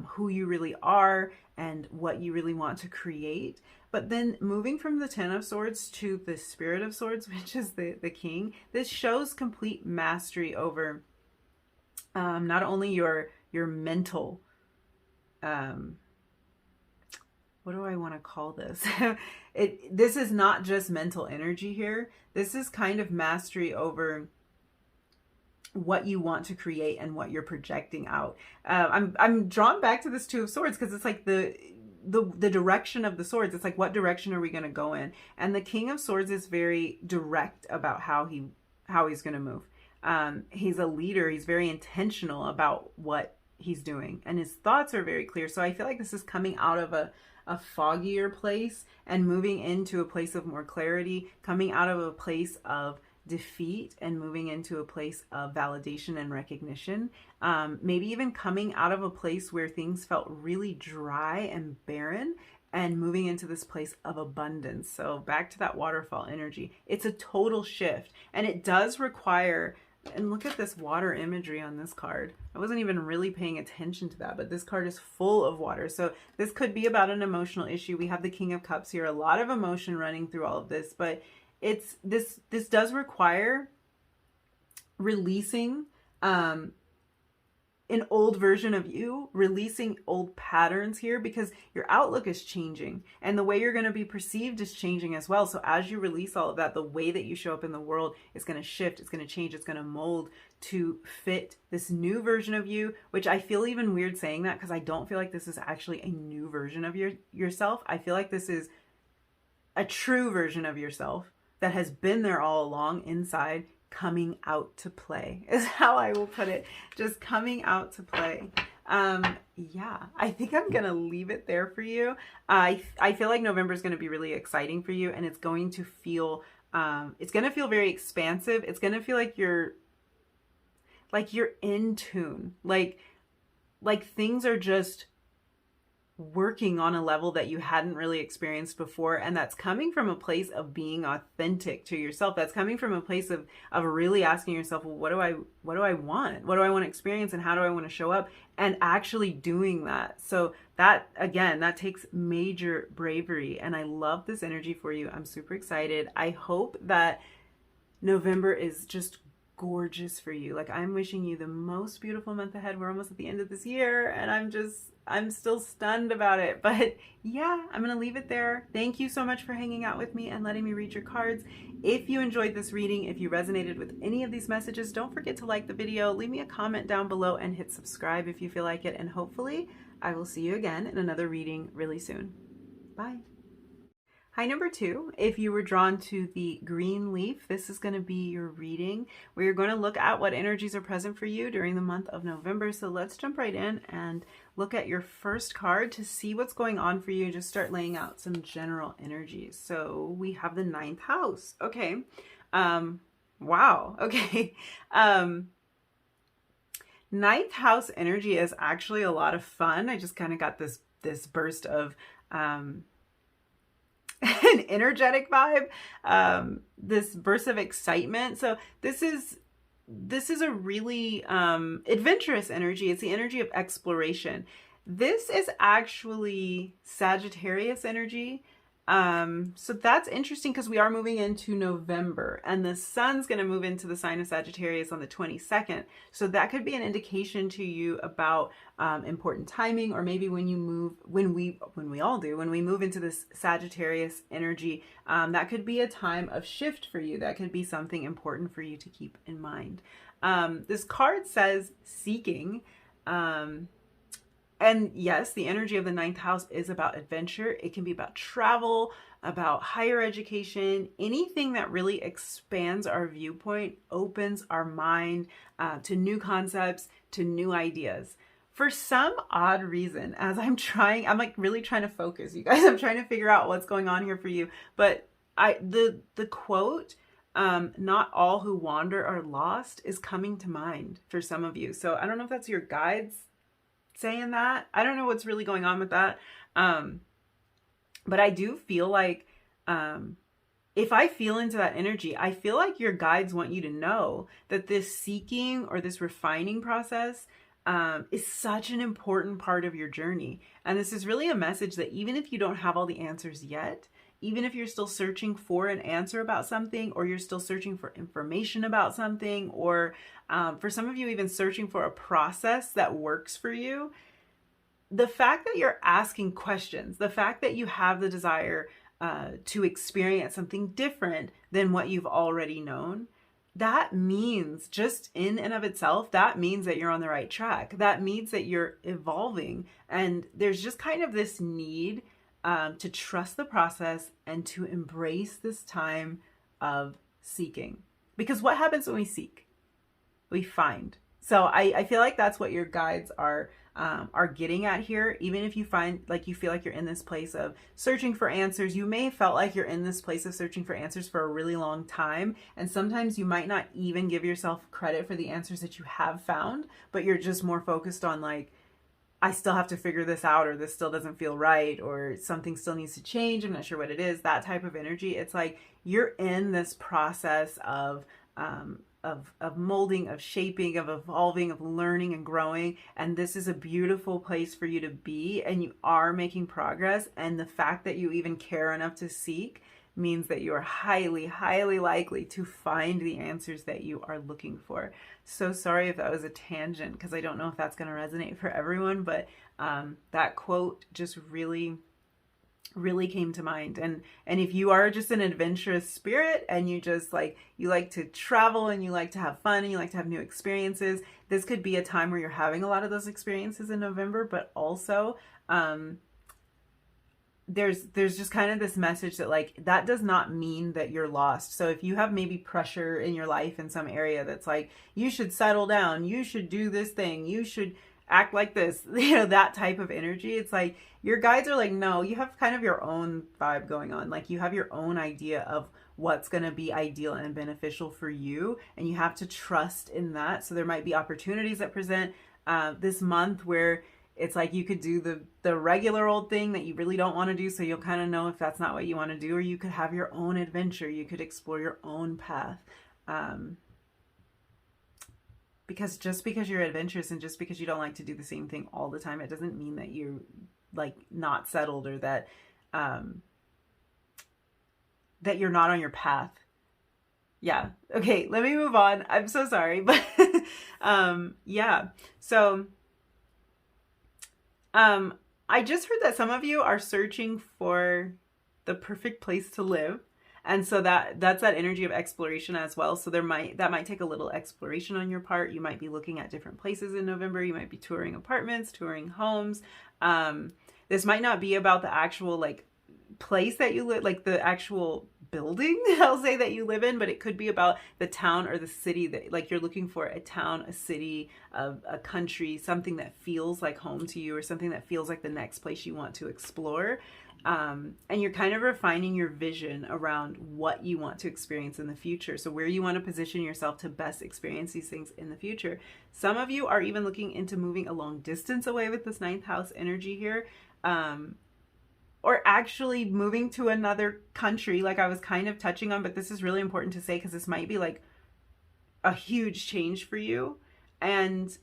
who you really are and what you really want to create. But then moving from the Ten of Swords to the Spirit of Swords, which is the King, this shows complete mastery over not only your mental, what what do I want to call this? This is not just mental energy here. This is kind of mastery over what you want to create and what you're projecting out. I'm drawn back to this Two of Swords because it's like the direction of the swords. It's like, what direction are we going to go in? And the King of Swords is very direct about how he's going to move. He's a leader. He's very intentional about what he's doing, and his thoughts are very clear. So I feel like this is coming out of a foggier place and moving into a place of more clarity, coming out of a place of defeat and moving into a place of validation and recognition. Maybe even coming out of a place where things felt really dry and barren and moving into this place of abundance. So back to that waterfall energy. It's a total shift, and it does require, and look at this water imagery on this card. I wasn't even really paying attention to that, but this card is full of water. So this could be about an emotional issue. We have the King of Cups here, a lot of emotion running through all of this, but this does require releasing an old version of you, releasing old patterns here, because your outlook is changing and the way you're going to be perceived is changing as well. So as you release all of that, the way that you show up in the world is going to shift, it's going to change, it's going to mold to fit this new version of you, which I feel even weird saying that because I don't feel like this is actually a new version of yourself. I feel like this is a true version of yourself that has been there all along inside, coming out to play is how I will put it. Just coming out to play. Yeah, I think I'm gonna leave it there for you. I feel like November is gonna be really exciting for you, and it's going to feel very expansive. It's gonna feel like you're in tune, like things are just working on a level that you hadn't really experienced before. And that's coming from a place of being authentic to yourself. That's coming from a place of really asking yourself, well, what do I want? What do I want to experience, and how do I want to show up, and actually doing that. So that, again, that takes major bravery, and I love this energy for you. I'm super excited. I hope that November is just gorgeous for you. Like, I'm wishing you the most beautiful month ahead. We're almost at the end of this year, and I'm still stunned about it. But yeah, I'm going to leave it there. Thank you so much for hanging out with me and letting me read your cards. If you enjoyed this reading, if you resonated with any of these messages, don't forget to like the video, leave me a comment down below, and hit subscribe if you feel like it. And hopefully I will see you again in another reading really soon. Bye. Hi, number 2. If you were drawn to the green leaf, this is going to be your reading where you're going to look at what energies are present for you during the month of November. So let's jump right in and look at your first card to see what's going on for you. Just start laying out some general energies. So we have the 9th house. Okay. Wow. Okay. 9th house energy is actually a lot of fun. I just kind of got this burst of an energetic vibe, this burst of excitement. So this is a really adventurous energy. It's the energy of exploration. This is actually Sagittarius energy. So that's interesting because we are moving into November, and the sun's going to move into the sign of Sagittarius on the 22nd. So that could be an indication to you about important timing, or maybe when you move, when we move into this Sagittarius energy, that could be a time of shift for you. That could be something important for you to keep in mind. This card says seeking. And yes, the energy of the 9th house is about adventure. It can be about travel, about higher education, anything that really expands our viewpoint, opens our mind to new concepts, to new ideas. For some odd reason, as I'm like really trying to focus, you guys, I'm trying to figure out what's going on here for you. But the quote, not all who wander are lost, is coming to mind for some of you. So I don't know if that's your guides saying that. I don't know what's really going on with that. But I do feel like if I feel into that energy, I feel like your guides want you to know that this seeking or this refining process is such an important part of your journey. And this is really a message that even if you don't have all the answers yet, even if you're still searching for an answer about something, or you're still searching for information about something, or for some of you even searching for a process that works for you, the fact that you're asking questions, the fact that you have the desire to experience something different than what you've already known, that means, just in and of itself, that means that you're on the right track. That means that you're evolving. And there's just kind of this need to trust the process and to embrace this time of seeking. Because what happens when we seek? We find. So I feel like that's what your guides are getting at here. Even if you find, like, you feel like you're in this place of searching for answers, you may have felt like you're in this place of searching for answers for a really long time. And sometimes you might not even give yourself credit for the answers that you have found, but you're just more focused on, like, I still have to figure this out, or this still doesn't feel right, or something still needs to change. I'm not sure what it is. That type of energy. It's like you're in this process of molding, of shaping, of evolving, of learning and growing. And this is a beautiful place for you to be, and you are making progress. And the fact that you even care enough to seek means that you are highly, highly likely to find the answers that you are looking for. So sorry if that was a tangent, because I don't know if that's going to resonate for everyone, but that quote just really came to mind. And if you are just an adventurous spirit and you just you like to travel and you like to have fun and you like to have new experiences, this could be a time where you're having a lot of those experiences in November. But also there's just kind of this message that, like, that does not mean that you're lost. So if you have maybe pressure in your life in some area that's like, you should settle down, you should do this thing, you should act like this, that type of energy, it's like your guides are like, no, you have kind of your own vibe going on. Like, you have your own idea of what's going to be ideal and beneficial for you, and you have to trust in that. So there might be opportunities that present this month where it's like you could do the regular old thing that you really don't want to do, so you'll kind of know if that's not what you want to do, or you could have your own adventure, you could explore your own path. Because just because you're adventurous and just because you don't like to do the same thing all the time, it doesn't mean that you're, like, not settled, or that that you're not on your path. Yeah. Okay, let me move on. I'm so sorry, but yeah. So I just heard that some of you are searching for the perfect place to live. And so that's that energy of exploration as well. So that might take a little exploration on your part. You might be looking at different places in November. You might be touring apartments, touring homes. This might not be about the actual, like, place that you live, like the actual building, I'll say, that you live in, but it could be about the town or the city that, like, you're looking for a town, a city, a country, something that feels like home to you, or something that feels like the next place you want to explore. And you're kind of refining your vision around what you want to experience in the future. So where you want to position yourself to best experience these things in the future. Some of you are even looking into moving a long distance away with this 9th house energy here. Or actually moving to another country, like I was kind of touching on, but this is really important to say because this might be like a huge change for you. And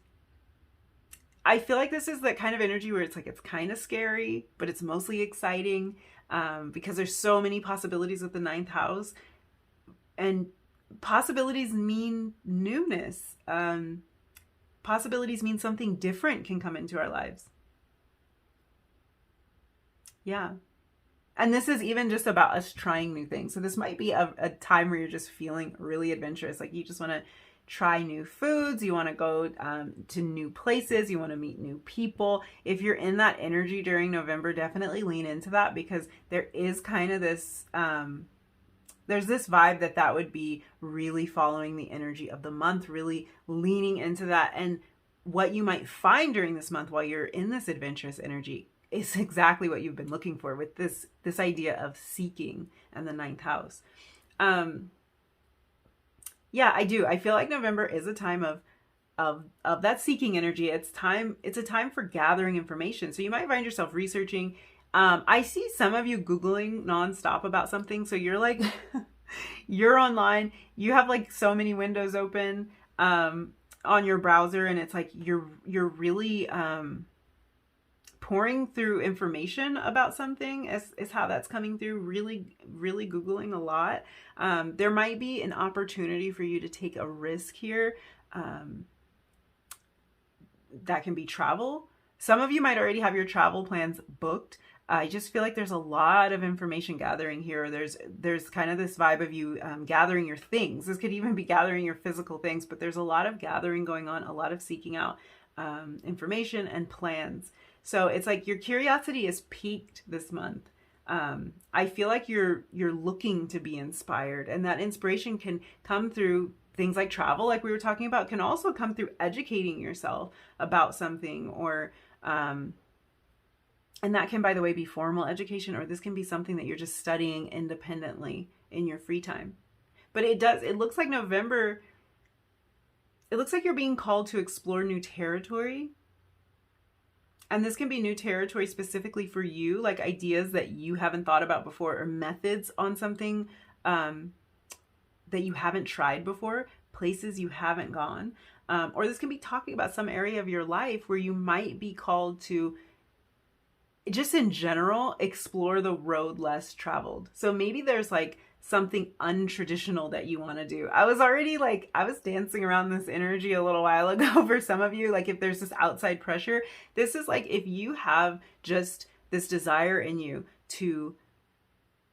I feel like this is that kind of energy where it's like, it's kind of scary, but it's mostly exciting, because there's so many possibilities with the 9th house, and possibilities mean newness. Possibilities mean something different can come into our lives. Yeah. And this is even just about us trying new things. So this might be a time where you're just feeling really adventurous. Like, you just want to try new foods. You want to go to new places. You want to meet new people. If you're in that energy during November, definitely lean into that, because there is kind of this, there's this vibe that would be really following the energy of the month, really leaning into that. And what you might find during this month while you're in this adventurous energy is exactly what you've been looking for with this idea of seeking and the 9th house. Yeah, I do. I feel like November is a time of that seeking energy. It's a time for gathering information. So you might find yourself researching. I see some of you Googling nonstop about something. So you're like, you're online, you have like so many windows open on your browser, and it's like you're really pouring through information about something is how that's coming through. Really, really Googling a lot. There might be an opportunity for you to take a risk here. That can be travel. Some of you might already have your travel plans booked. I just feel like there's a lot of information gathering here. There's kind of this vibe of you gathering your things. This could even be gathering your physical things, but there's a lot of gathering going on, a lot of seeking out information and plans. So it's like your curiosity is piqued this month. I feel like you're looking to be inspired, and that inspiration can come through things like travel, like we were talking about, can also come through educating yourself about something, or and that can, by the way, be formal education, or this can be something that you're just studying independently in your free time. But it looks like November, it looks like you're being called to explore new territory. And this can be new territory specifically for you, like ideas that you haven't thought about before, or methods on something that you haven't tried before, places you haven't gone. Or this can be talking about some area of your life where you might be called to, just in general, explore the road less traveled. So maybe there's like something untraditional that you want to do. I was dancing around this energy a little while ago for some of you. Like if there's this outside pressure, this is like if you have just this desire in you to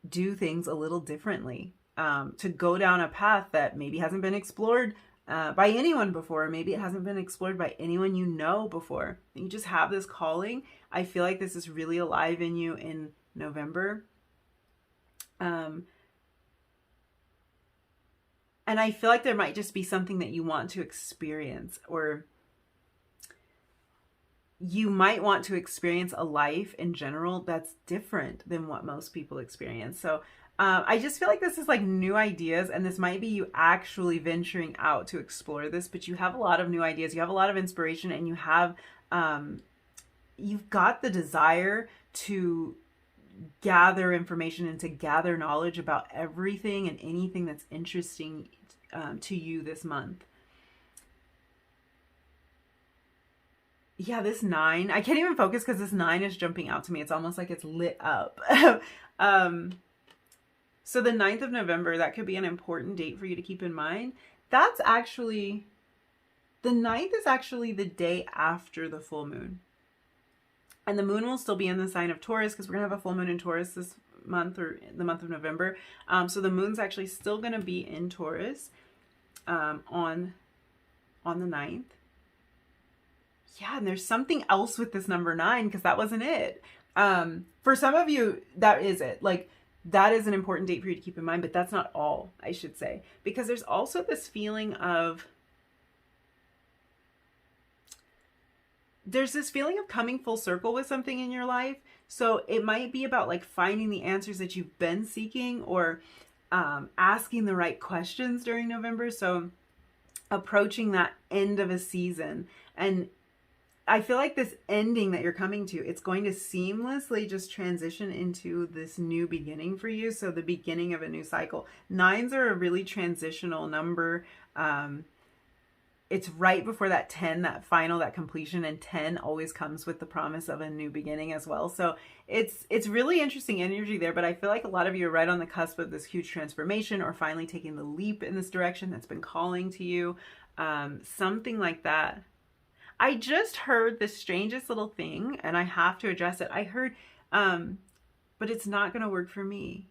do things a little differently, to go down a path that maybe hasn't been explored by anyone before. Maybe it hasn't been explored by anyone you know before. You just have this calling. I feel like this is really alive in you in November. And I feel like there might just be something that you want to experience, or you might want to experience a life in general that's different than what most people experience. So I just feel like this is like new ideas, and this might be you actually venturing out to explore this, but you have a lot of new ideas, you have a lot of inspiration, and you have, you've got the desire to gather information and to gather knowledge about everything and anything that's interesting to you this month. Yeah, this 9, I can't even focus because this 9 is jumping out to me. It's almost like it's lit up. So the 9th of November, that could be an important date for you to keep in mind. That's actually, the 9th is actually the day after the full moon. And the moon will still be in the sign of Taurus, because we're going to have a full moon in Taurus this month, or the month of November. So the moon's actually still going to be in Taurus on the 9th. Yeah, and there's something else with this number 9, because that wasn't it. For some of you, that is it. Like, that is an important date for you to keep in mind, but that's not all, I should say. Because there's also this feeling of, there's this feeling of coming full circle with something in your life. So it might be about like finding the answers that you've been seeking, or asking the right questions during November. So approaching that end of a season. And I feel like this ending that you're coming to, it's going to seamlessly just transition into this new beginning for you. So the beginning of a new cycle. 9s are a really transitional number. It's right before that 10, that final, that completion, and 10 always comes with the promise of a new beginning as well. So it's really interesting energy there, but I feel like a lot of you are right on the cusp of this huge transformation, or finally taking the leap in this direction that's been calling to you. Something like that. I just heard the strangest little thing, and I have to address it. I heard, but it's not going to work for me,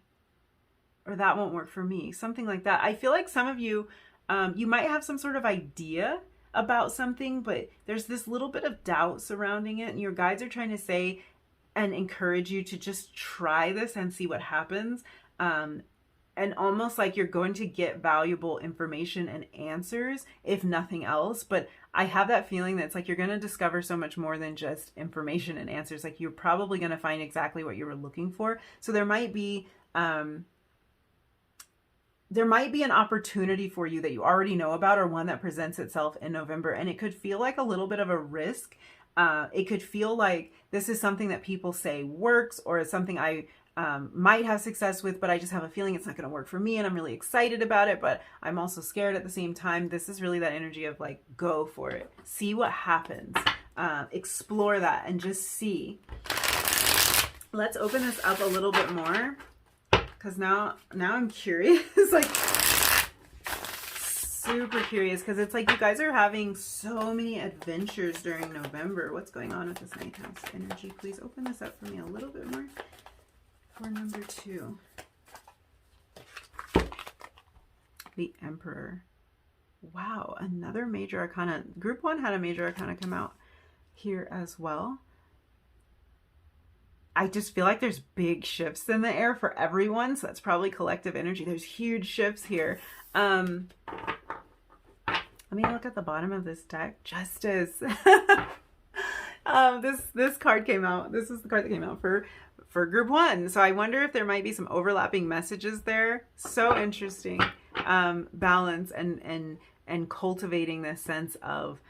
or that won't work for me. Something like that. I feel like some of you, you might have some sort of idea about something, but there's this little bit of doubt surrounding it, and your guides are trying to say and encourage you to just try this and see what happens. And almost like you're going to get valuable information and answers, if nothing else. But I have that feeling that it's like you're going to discover so much more than just information and answers. Like you're probably going to find exactly what you were looking for. So there might be an opportunity for you that you already know about, or one that presents itself in November. And it could feel like a little bit of a risk. It could feel like this is something that people say works, or it's something I might have success with, but I just have a feeling it's not going to work for me, and I'm really excited about it, but I'm also scared at the same time. This is really that energy of like, go for it. See what happens. Explore that and just see. Let's open this up a little bit more, because now I'm curious. Like, so super curious because it's like you guys are having so many adventures during November. What's going on with this ninth house energy? Please open this up for me a little bit more for number 2. The Emperor. Wow, another major arcana. Group 1 had a major arcana come out here as well. I just feel like there's big shifts in the air for everyone, so that's probably collective energy. There's huge shifts here. Let me look at the bottom of this deck. Justice. This card came out. This is the card that came out for group 1. So I wonder if there might be some overlapping messages there. So interesting. Balance and cultivating this sense of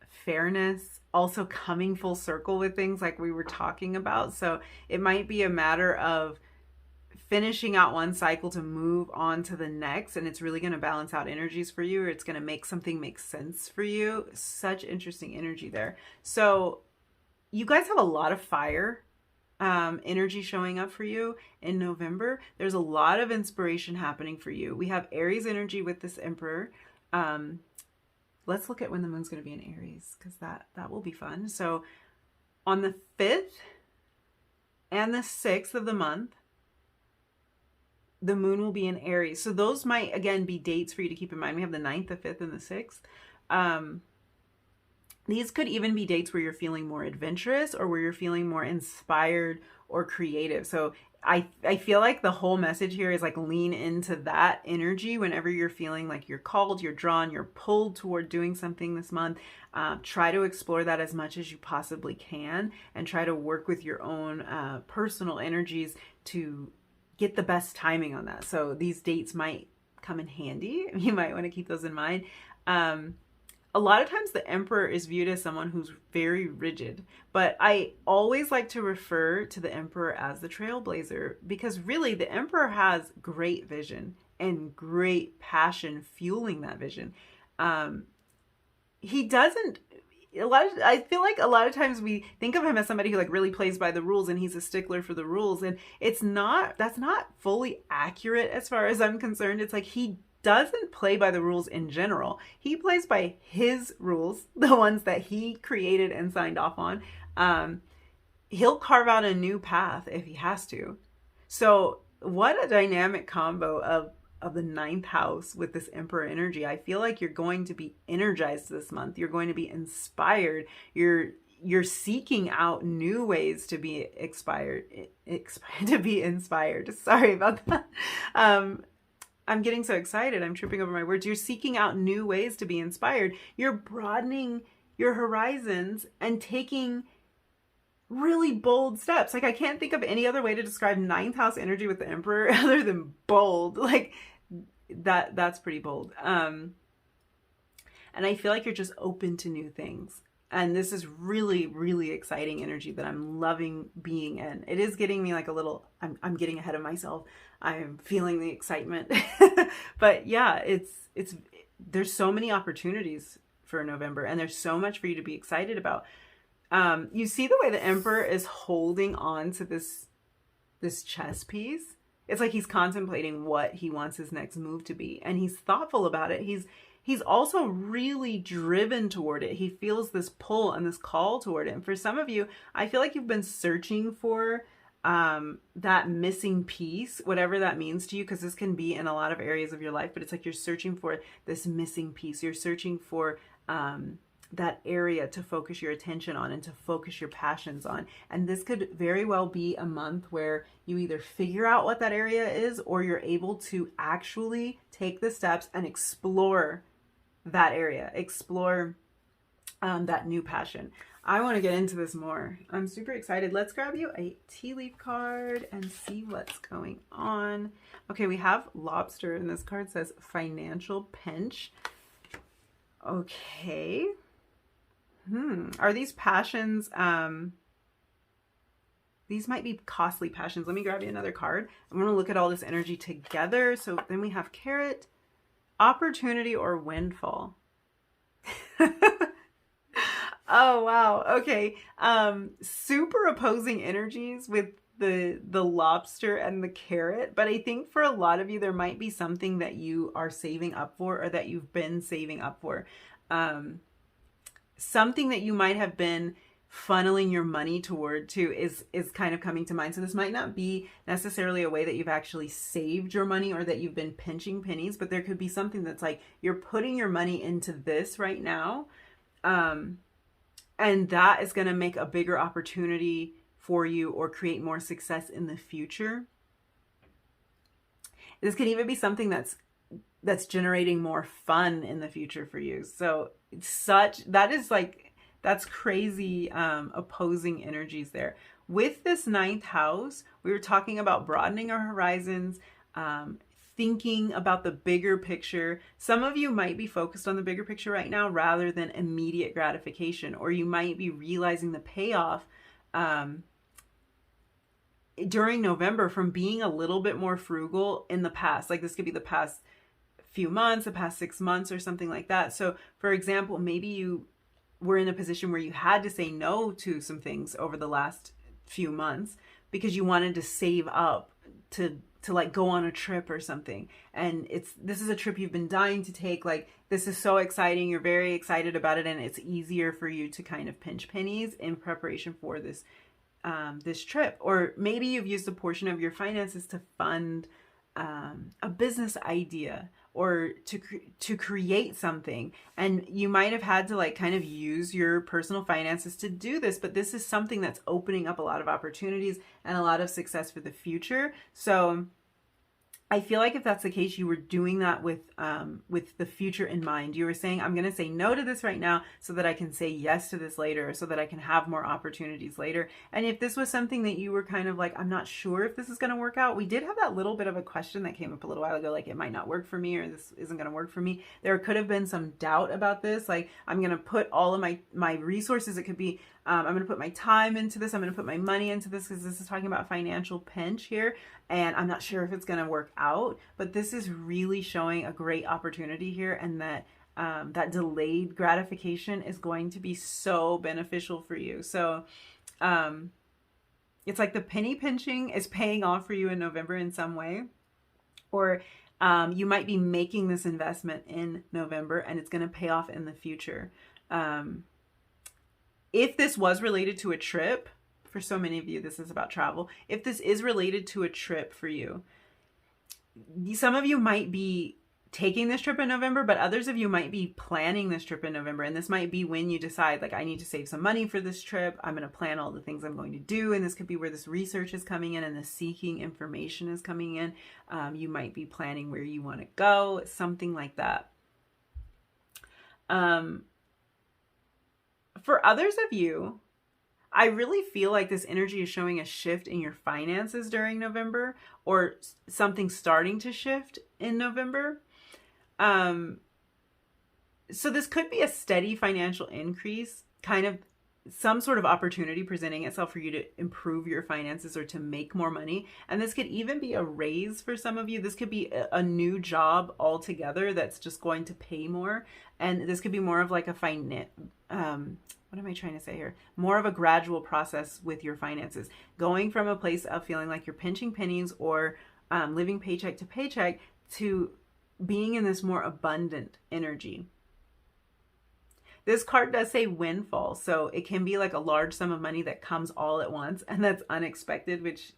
fairness, also coming full circle with things like we were talking about. So it might be a matter of finishing out one cycle to move on to the next, and it's really going to balance out energies for you, or it's going to make something make sense for you. Such interesting energy there. So you guys have a lot of fire energy showing up for you in November. There's a lot of inspiration happening for you. We have Aries energy with this Emperor. Let's look at when the moon's going to be in Aries, because that will be fun. So on the 5th and the 6th of the month, the moon will be in Aries. So those might, again, be dates for you to keep in mind. We have the 9th, the 5th, and the 6th. These could even be dates where you're feeling more adventurous or where you're feeling more inspired or creative. So I feel like the whole message here is like lean into that energy whenever you're feeling like you're called, you're drawn, you're pulled toward doing something this month. Try to explore that as much as you possibly can and try to work with your own personal energies to get the best timing on that. So these dates might come in handy. You might want to keep those in mind. A lot of times the Emperor is viewed as someone who's very rigid, but I always like to refer to the Emperor as the trailblazer, because really the Emperor has great vision and great passion fueling that vision. He doesn't, I feel like a lot of times we think of him as somebody who like really plays by the rules and he's a stickler for the rules, and that's not fully accurate as far as I'm concerned. It's like he doesn't play by the rules in general. He plays by his rules, the ones that he created and signed off on. He'll carve out a new path if he has to. So what a dynamic combo of the 9th house with this Emperor energy. I feel like you're going to be energized this month. You're going to be inspired. You're seeking out new ways to be inspired. Sorry about that. I'm getting so excited. I'm tripping over my words. You're seeking out new ways to be inspired. You're broadening your horizons and taking really bold steps. Like, I can't think of any other way to describe 9th house energy with the Emperor other than bold. Like that's pretty bold. And I feel like you're just open to new things. And this is really, really exciting energy that I'm loving being in. It is getting me like a little, I'm getting ahead of myself. I'm feeling the excitement. But yeah, there's so many opportunities for November, and there's so much for you to be excited about. You see the way the Emperor is holding on to this chess piece? It's like he's contemplating what he wants his next move to be, and he's thoughtful about it. He's also really driven toward it. He feels this pull and this call toward it. And for some of you, I feel like you've been searching for that missing piece, whatever that means to you, because this can be in a lot of areas of your life, but it's like you're searching for this missing piece. You're searching for that area to focus your attention on and to focus your passions on. And this could very well be a month where you either figure out what that area is, or you're able to actually take the steps and explore that area, explore that new passion. I want to get into this more. I'm super excited. Let's grab you a tea leaf card and see what's going on. Okay, we have lobster, and this card says financial pinch. Okay. Are these passions, these might be costly passions. Let me grab you another card. I'm going to look at all this energy together. So then we have carrot, opportunity, or windfall. Oh, wow. Okay. Super opposing energies with the lobster and the carrot, but I think for a lot of you, there might be something that you are saving up for, or that you've been saving up for. Something that you might have been funneling your money toward to is kind of coming to mind. So this might not be necessarily a way that you've actually saved your money or that you've been pinching pennies, but there could be something that's like you're putting your money into this right now. And that is going to make a bigger opportunity for you or create more success in the future. This could even be something that's generating more fun in the future for you. So that's crazy opposing energies there. With this 9th house, we were talking about broadening our horizons, thinking about the bigger picture. Some of you might be focused on the bigger picture right now rather than immediate gratification, or you might be realizing the payoff during November from being a little bit more frugal in the past. Like this could be the past few months, the past 6 months or something like that. So for example, maybe you were in a position where you had to say no to some things over the last few months because you wanted to save up to like go on a trip or something. And this is a trip you've been dying to take. Like this is so exciting. You're very excited about it. And it's easier for you to kind of pinch pennies in preparation for this trip. Or maybe you've used a portion of your finances to fund a business idea or to create something, and you might have had to like kind of use your personal finances to do this, but this is something that's opening up a lot of opportunities and a lot of success for the future. So I feel like if that's the case, you were doing that with the future in mind. You were saying, I'm going to say no to this right now so that I can say yes to this later, so that I can have more opportunities later. And if this was something that you were kind of like, I'm not sure if this is going to work out. We did have that little bit of a question that came up a little while ago, like it might not work for me, or this isn't going to work for me. There could have been some doubt about this. Like I'm going to put all of my resources. It could be, I'm going to put my time into this. I'm going to put my money into this because this is talking about financial pinch here. And I'm not sure if it's going to work out, but this is really showing a great opportunity here, and that that delayed gratification is going to be so beneficial for you. So it's like the penny pinching is paying off for you in November in some way, or you might be making this investment in November and it's going to pay off in the future. If this was related to a trip, for so many of you, this is about travel. If this is related to a trip for you, some of you might be taking this trip in November, but others of you might be planning this trip in November. And this might be when you decide, like, I need to save some money for this trip. I'm going to plan all the things I'm going to do. And this could be where this research is coming in and the seeking information is coming in. You might be planning where you want to go, something like that. For others of you, I really feel like this energy is showing a shift in your finances during November, or something starting to shift in November. So this could be a steady financial increase, kind of some sort of opportunity presenting itself for you to improve your finances or to make more money. And this could even be a raise for some of you. This could be a new job altogether that's just going to pay more. And this could be more of like a what am I trying to say here? More of a gradual process with your finances, going from a place of feeling like you're pinching pennies or living paycheck to paycheck to being in this more abundant energy. This card does say windfall, so it can be like a large sum of money that comes all at once, and that's unexpected, which,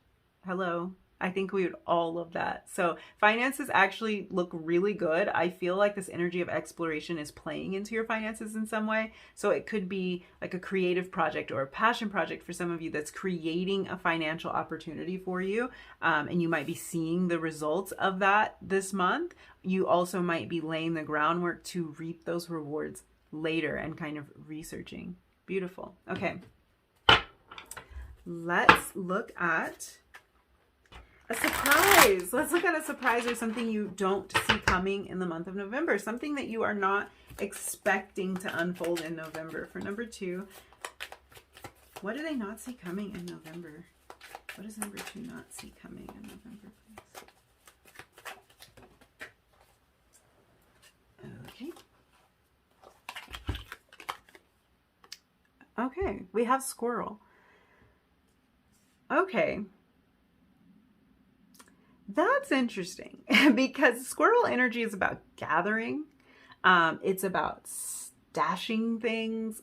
hello, I think we would all love that. So finances actually look really good. I feel like this energy of exploration is playing into your finances in some way. So it could be like a creative project or a passion project for some of you that's creating a financial opportunity for you. And you might be seeing the results of that this month. You also might be laying the groundwork to reap those rewards later and kind of researching. Beautiful. Okay. Let's look at a surprise. Let's look at a surprise or something you don't see coming in the month of November. Something that you are not expecting to unfold in November. For number 2, what do they not see coming in November? What does number 2 not see coming in November, please? Okay. Okay, we have squirrel. Okay. That's interesting because squirrel energy is about gathering. It's about stashing things,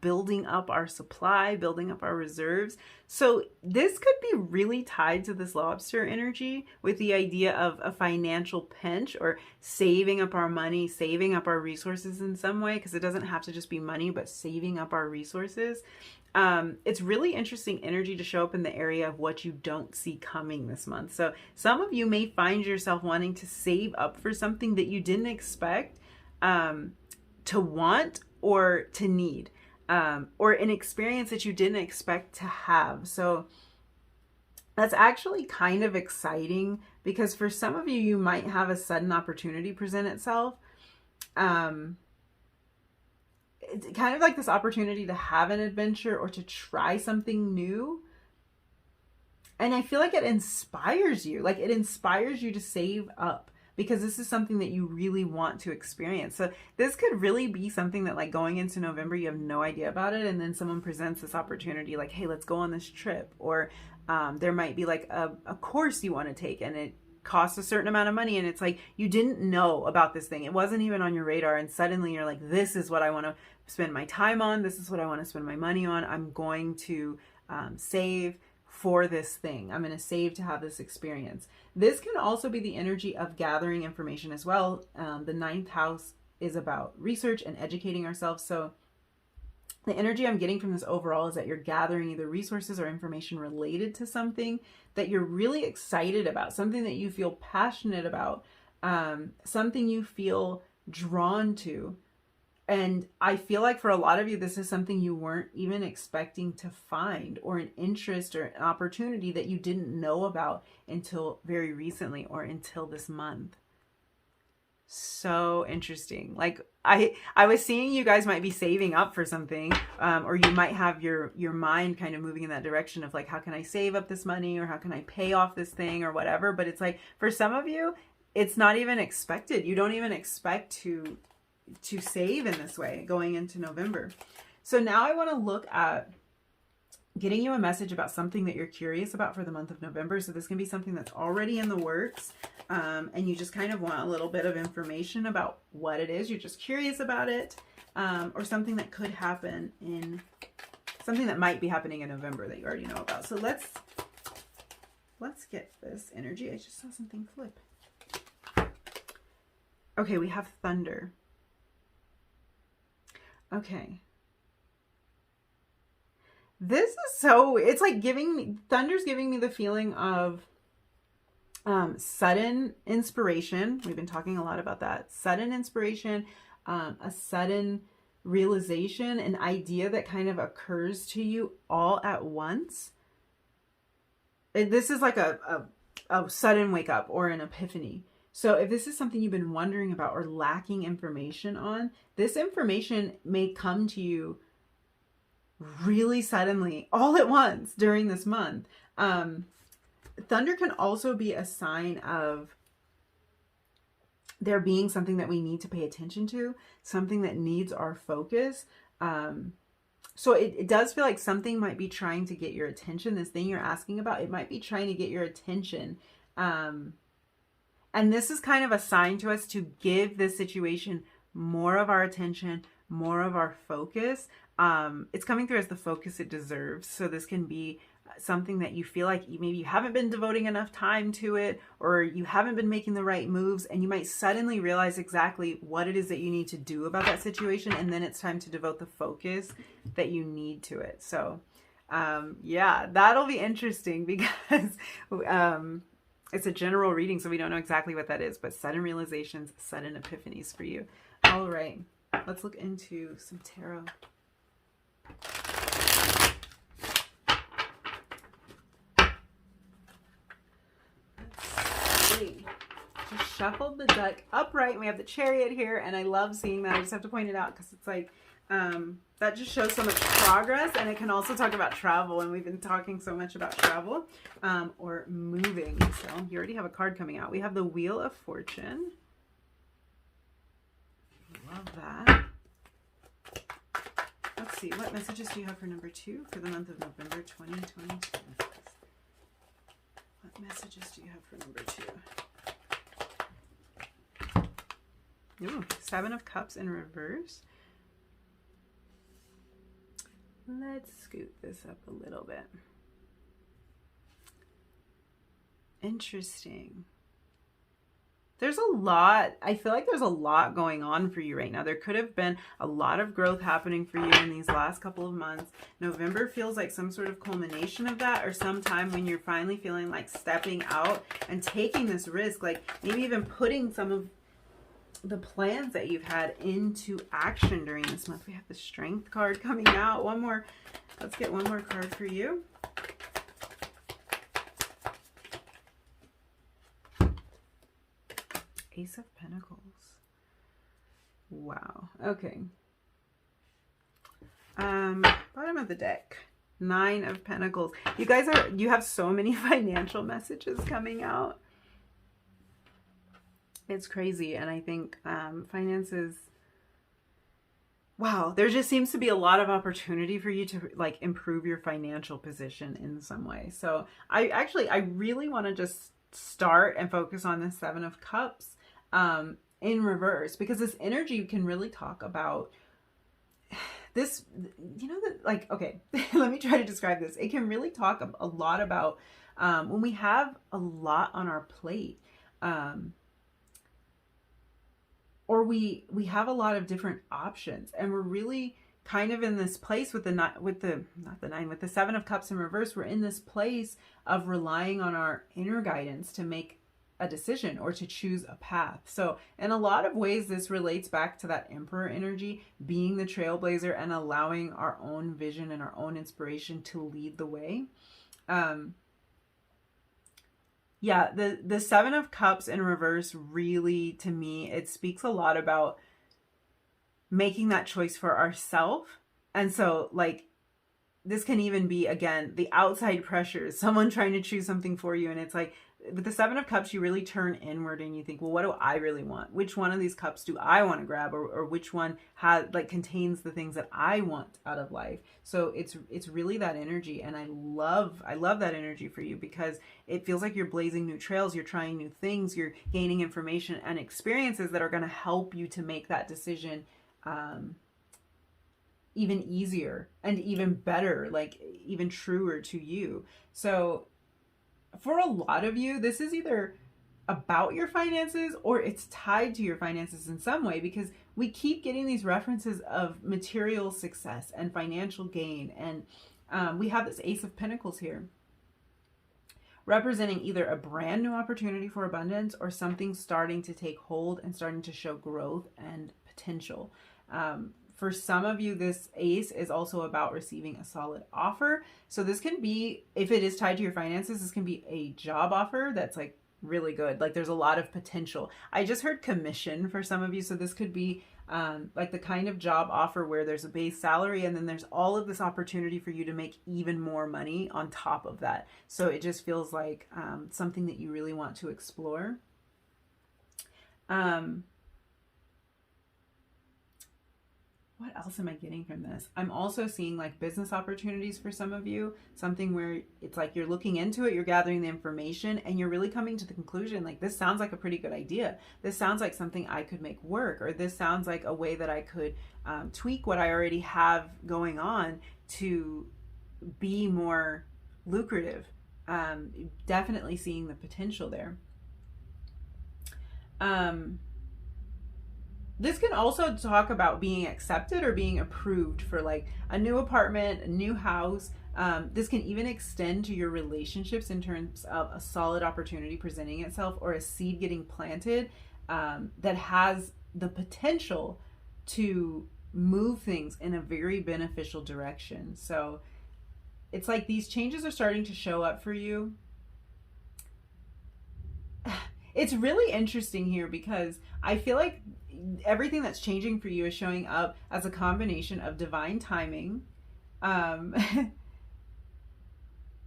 building up our supply, building up our reserves. So this could be really tied to this lobster energy with the idea of a financial pinch or saving up our money, saving up our resources in some way, because it doesn't have to just be money, but saving up our resources. It's really interesting energy to show up in the area of what you don't see coming this month. So some of you may find yourself wanting to save up for something that you didn't expect to want or to need, or an experience that you didn't expect to have. So that's actually kind of exciting because for some of you, you might have a sudden opportunity present itself. It's kind of like this opportunity to have an adventure or to try something new. And I feel like it inspires you. Like it inspires you to save up because this is something that you really want to experience. So this could really be something that like going into November, you have no idea about it. And then someone presents this opportunity like, hey, let's go on this trip. Or there might be like a course you want to take and it costs a certain amount of money. And it's like, you didn't know about this thing. It wasn't even on your radar. And suddenly you're like, this is what I want to spend my time on. This is what I want to spend my money on. I'm going to save for this thing. I'm going to save to have this experience. This can also be the energy of gathering information as well. The ninth house is about research and educating ourselves. So the energy I'm getting from this overall is that you're gathering either resources or information related to something that you're really excited about, something that you feel passionate about, something you feel drawn to. And I feel like for a lot of you, this is something you weren't even expecting to find, or an interest or an opportunity that you didn't know about until very recently or until this month. So interesting. Like I was seeing you guys might be saving up for something, or you might have your mind kind of moving in that direction of like, how can I save up this money, or how can I pay off this thing or whatever. But it's like for some of you, it's not even expected. You don't even expect to save in this way going into November. So now I want to look at getting you a message about something that you're curious about for the month of November. So this can be something that's already in the works, and you just kind of want a little bit of information about what it is. You're just curious about it, or something that could happen in something that might be happening in November that you already know about. So let's get this energy. I just saw something flip. Okay, we have thunder. Okay. This is so, it's like thunder's giving me the feeling of sudden inspiration. We've been talking a lot about that. Sudden inspiration, a sudden realization, an idea that kind of occurs to you all at once. This is like a sudden wake up or an epiphany. So if this is something you've been wondering about or lacking information on, this information may come to you really suddenly, all at once during this month. Thunder can also be a sign of there being something that we need to pay attention to, something that needs our focus. So it does feel like something might be trying to get your attention. This thing you're asking about, it might be trying to get your attention. And this is kind of a sign to us to give this situation more of our attention, more of our focus. It's coming through as the focus it deserves. So this can be something that you feel like maybe you haven't been devoting enough time to it, or you haven't been making the right moves, and you might suddenly realize exactly what it is that you need to do about that situation. And then it's time to devote the focus that you need to it. So, yeah, that'll be interesting because, it's a general reading, so we don't know exactly what that is, but sudden realizations, sudden epiphanies for you. All right, let's look into some tarot. Let's see. Just shuffled the deck upright, and we have the Chariot here, and I love seeing that. I just have to point it out because it's like, that just shows so much progress, and it can also talk about travel, and we've been talking so much about travel, or moving. So you already have a card coming out. We have the Wheel of Fortune. Love that. Let's see, what messages do you have for number 2 for the month of November 2022? messages do you have for number 2? Ooh, 7 of Cups in reverse. Let's scoot this up a little bit. Interesting. There's a lot, I feel like there's a lot going on for you right now. There could have been a lot of growth happening for you in these last couple of months. November feels like some sort of culmination of that, or sometime when you're finally feeling like stepping out and taking this risk, like maybe even putting some of the plans that you've had into action during this month. We have the Strength card coming out. One more, let's get one more card for you. Ace of Pentacles. Wow. Okay. Bottom of the deck. 9 of Pentacles. You guys you have so many financial messages coming out. It's crazy. And I think finances, wow, there just seems to be a lot of opportunity for you to like improve your financial position in some way. So I really want to just start and focus on the 7 of Cups in reverse, because this energy can really talk about this, you know, that like, okay, let me try to describe this. It can really talk a lot about when we have a lot on our plate, or we have a lot of different options, and we're really kind of in this place with the 7 of Cups in reverse. We're in this place of relying on our inner guidance to make a decision or to choose a path. So in a lot of ways, this relates back to that Emperor energy, being the trailblazer and allowing our own vision and our own inspiration to lead the way. Yeah, the 7 of Cups in reverse, really, to me, it speaks a lot about making that choice for ourselves. And so like, this can even be, again, the outside pressures, someone trying to choose something for you. And it's like, with the 7 of Cups, you really turn inward and you think, well, what do I really want? Which one of these cups do I want to grab? Or which one contains the things that I want out of life? So it's really that energy. And I love that energy for you, because it feels like you're blazing new trails. You're trying new things. You're gaining information and experiences that are going to help you to make that decision even easier and even better, like even truer to you. So for a lot of you, this is either about your finances or it's tied to your finances in some way, because we keep getting these references of material success and financial gain. And we have this Ace of Pentacles here, representing either a brand new opportunity for abundance or something starting to take hold and starting to show growth and potential. For some of you, this ace is also about receiving a solid offer. So this can be, if it is tied to your finances, this can be a job offer that's like really good. Like there's a lot of potential. I just heard commission for some of you. So this could be like the kind of job offer where there's a base salary and then there's all of this opportunity for you to make even more money on top of that. So it just feels like something that you really want to explore. What else am I getting from this? I'm also seeing like business opportunities for some of you, something where it's like you're looking into it, you're gathering the information, and you're really coming to the conclusion, like, this sounds like a pretty good idea. This sounds like something I could make work, or this sounds like a way that I could tweak what I already have going on to be more lucrative. Definitely seeing the potential there. This can also talk about being accepted or being approved for like a new apartment, a new house. This can even extend to your relationships in terms of a solid opportunity presenting itself, or a seed getting planted that has the potential to move things in a very beneficial direction. So it's like these changes are starting to show up for you. It's really interesting here because I feel like everything that's changing for you is showing up as a combination of divine timing. But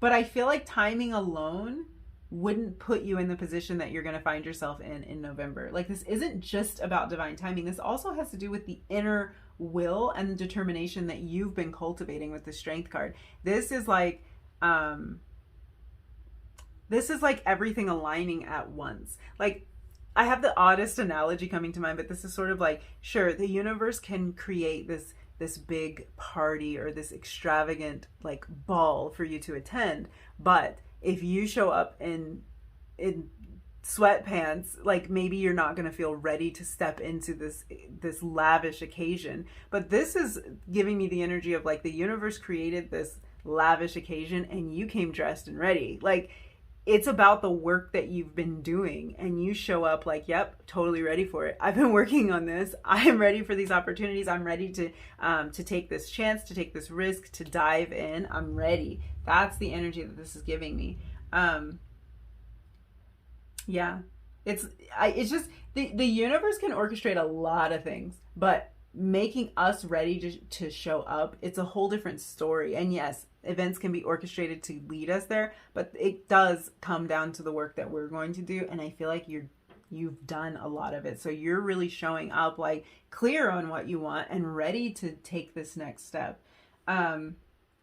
I feel like timing alone wouldn't put you in the position that you're going to find yourself in November. Like, this isn't just about divine timing. This also has to do with the inner will and the determination that you've been cultivating with the Strength card. This is like, this is like everything aligning at once. Like, I have the oddest analogy coming to mind, but this is sort of like, sure, the universe can create this big party or this extravagant like ball for you to attend, but if you show up in sweatpants, like maybe you're not going to feel ready to step into this lavish occasion. But this is giving me the energy of like the universe created this lavish occasion and you came dressed and ready. Like, it's about the work that you've been doing, and you show up like, yep, totally ready for it. I've been working on this. I am ready for these opportunities. I'm ready to take this chance, to take this risk, to dive in. I'm ready. That's the energy that this is giving me. Yeah, it's just the universe can orchestrate a lot of things, but making us ready to show up, it's a whole different story. And yes, events can be orchestrated to lead us there, but it does come down to the work that we're going to do. And I feel like you've done a lot of it, so you're really showing up like clear on what you want and ready to take this next step.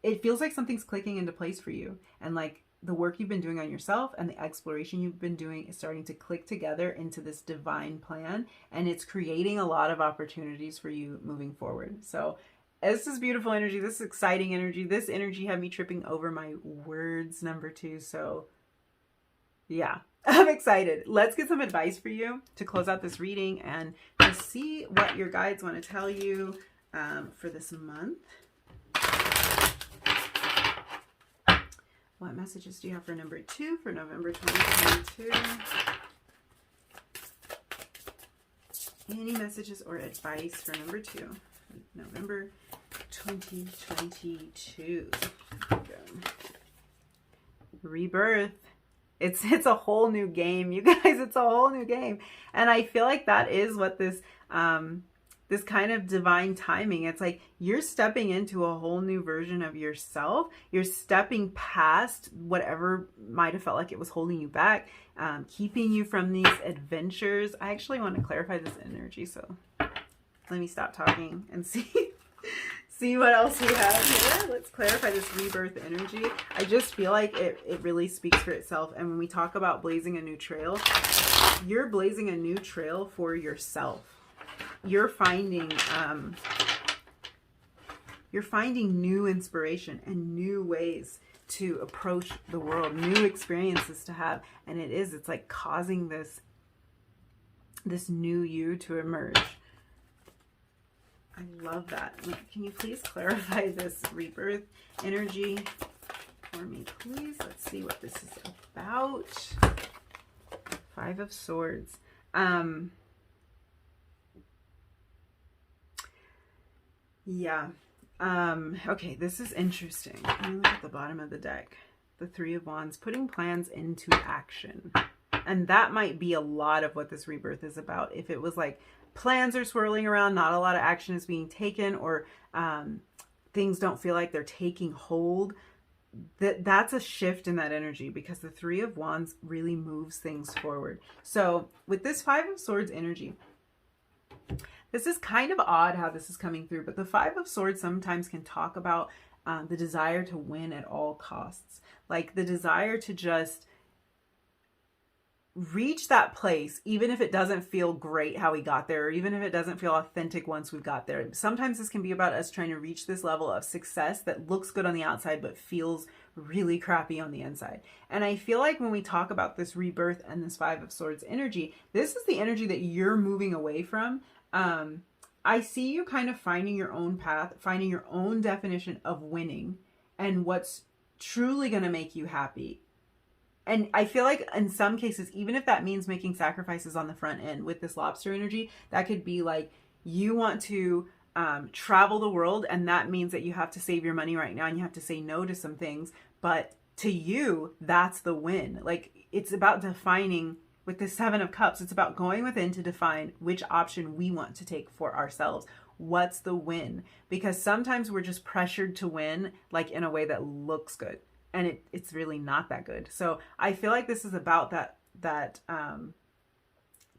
It feels like something's clicking into place for you, and like the work you've been doing on yourself and the exploration you've been doing is starting to click together into this divine plan, and it's creating a lot of opportunities for you moving forward. So this is beautiful energy. This is exciting energy. This energy had me tripping over my words, number 2. So yeah, I'm excited. Let's get some advice for you to close out this reading and to see what your guides want to tell you for this month. What messages do you have for number 2 for November 2022? Any messages or advice for number 2, November 2022? Rebirth. It's a whole new game, you guys. It's a whole new game, and I feel like that is what this this kind of divine timing. It's like you're stepping into a whole new version of yourself. You're stepping past whatever might have felt like it was holding you back, keeping you from these adventures. I actually want to clarify this energy, so let me stop talking and see what else we have here. Let's clarify this rebirth energy. I just feel like it really speaks for itself. And when we talk about blazing a new trail, you're blazing a new trail for yourself. You're finding new inspiration and new ways to approach the world, new experiences to have. And it's like causing this new you to emerge. I love that. Can you please clarify this rebirth energy for me, please? Let's see what this is about. 5 of Swords. Yeah. Okay, this is interesting. Let me look at the bottom of the deck. The 3 of Wands, putting plans into action. And that might be a lot of what this rebirth is about. If it was like plans are swirling around, not a lot of action is being taken, or things don't feel like they're taking hold, that's a shift in that energy, because the 3 of Wands really moves things forward. So with this 5 of Swords energy, this is kind of odd how this is coming through, but the 5 of Swords sometimes can talk about the desire to win at all costs. Like the desire to just reach that place, even if it doesn't feel great how we got there, or even if it doesn't feel authentic once we got there. Sometimes this can be about us trying to reach this level of success that looks good on the outside, but feels really crappy on the inside. And I feel like when we talk about this rebirth and this 5 of Swords energy, this is the energy that you're moving away from. I see you kind of finding your own path, finding your own definition of winning and what's truly going to make you happy. And I feel like in some cases, even if that means making sacrifices on the front end with this lobster energy, that could be like you want to travel the world, and that means that you have to save your money right now and you have to say no to some things. But to you, that's the win. Like it's about defining. With the 7 of Cups, it's about going within to define which option we want to take for ourselves. What's the win? Because sometimes we're just pressured to win, like in a way that looks good, and it's really not that good. So I feel like this is about that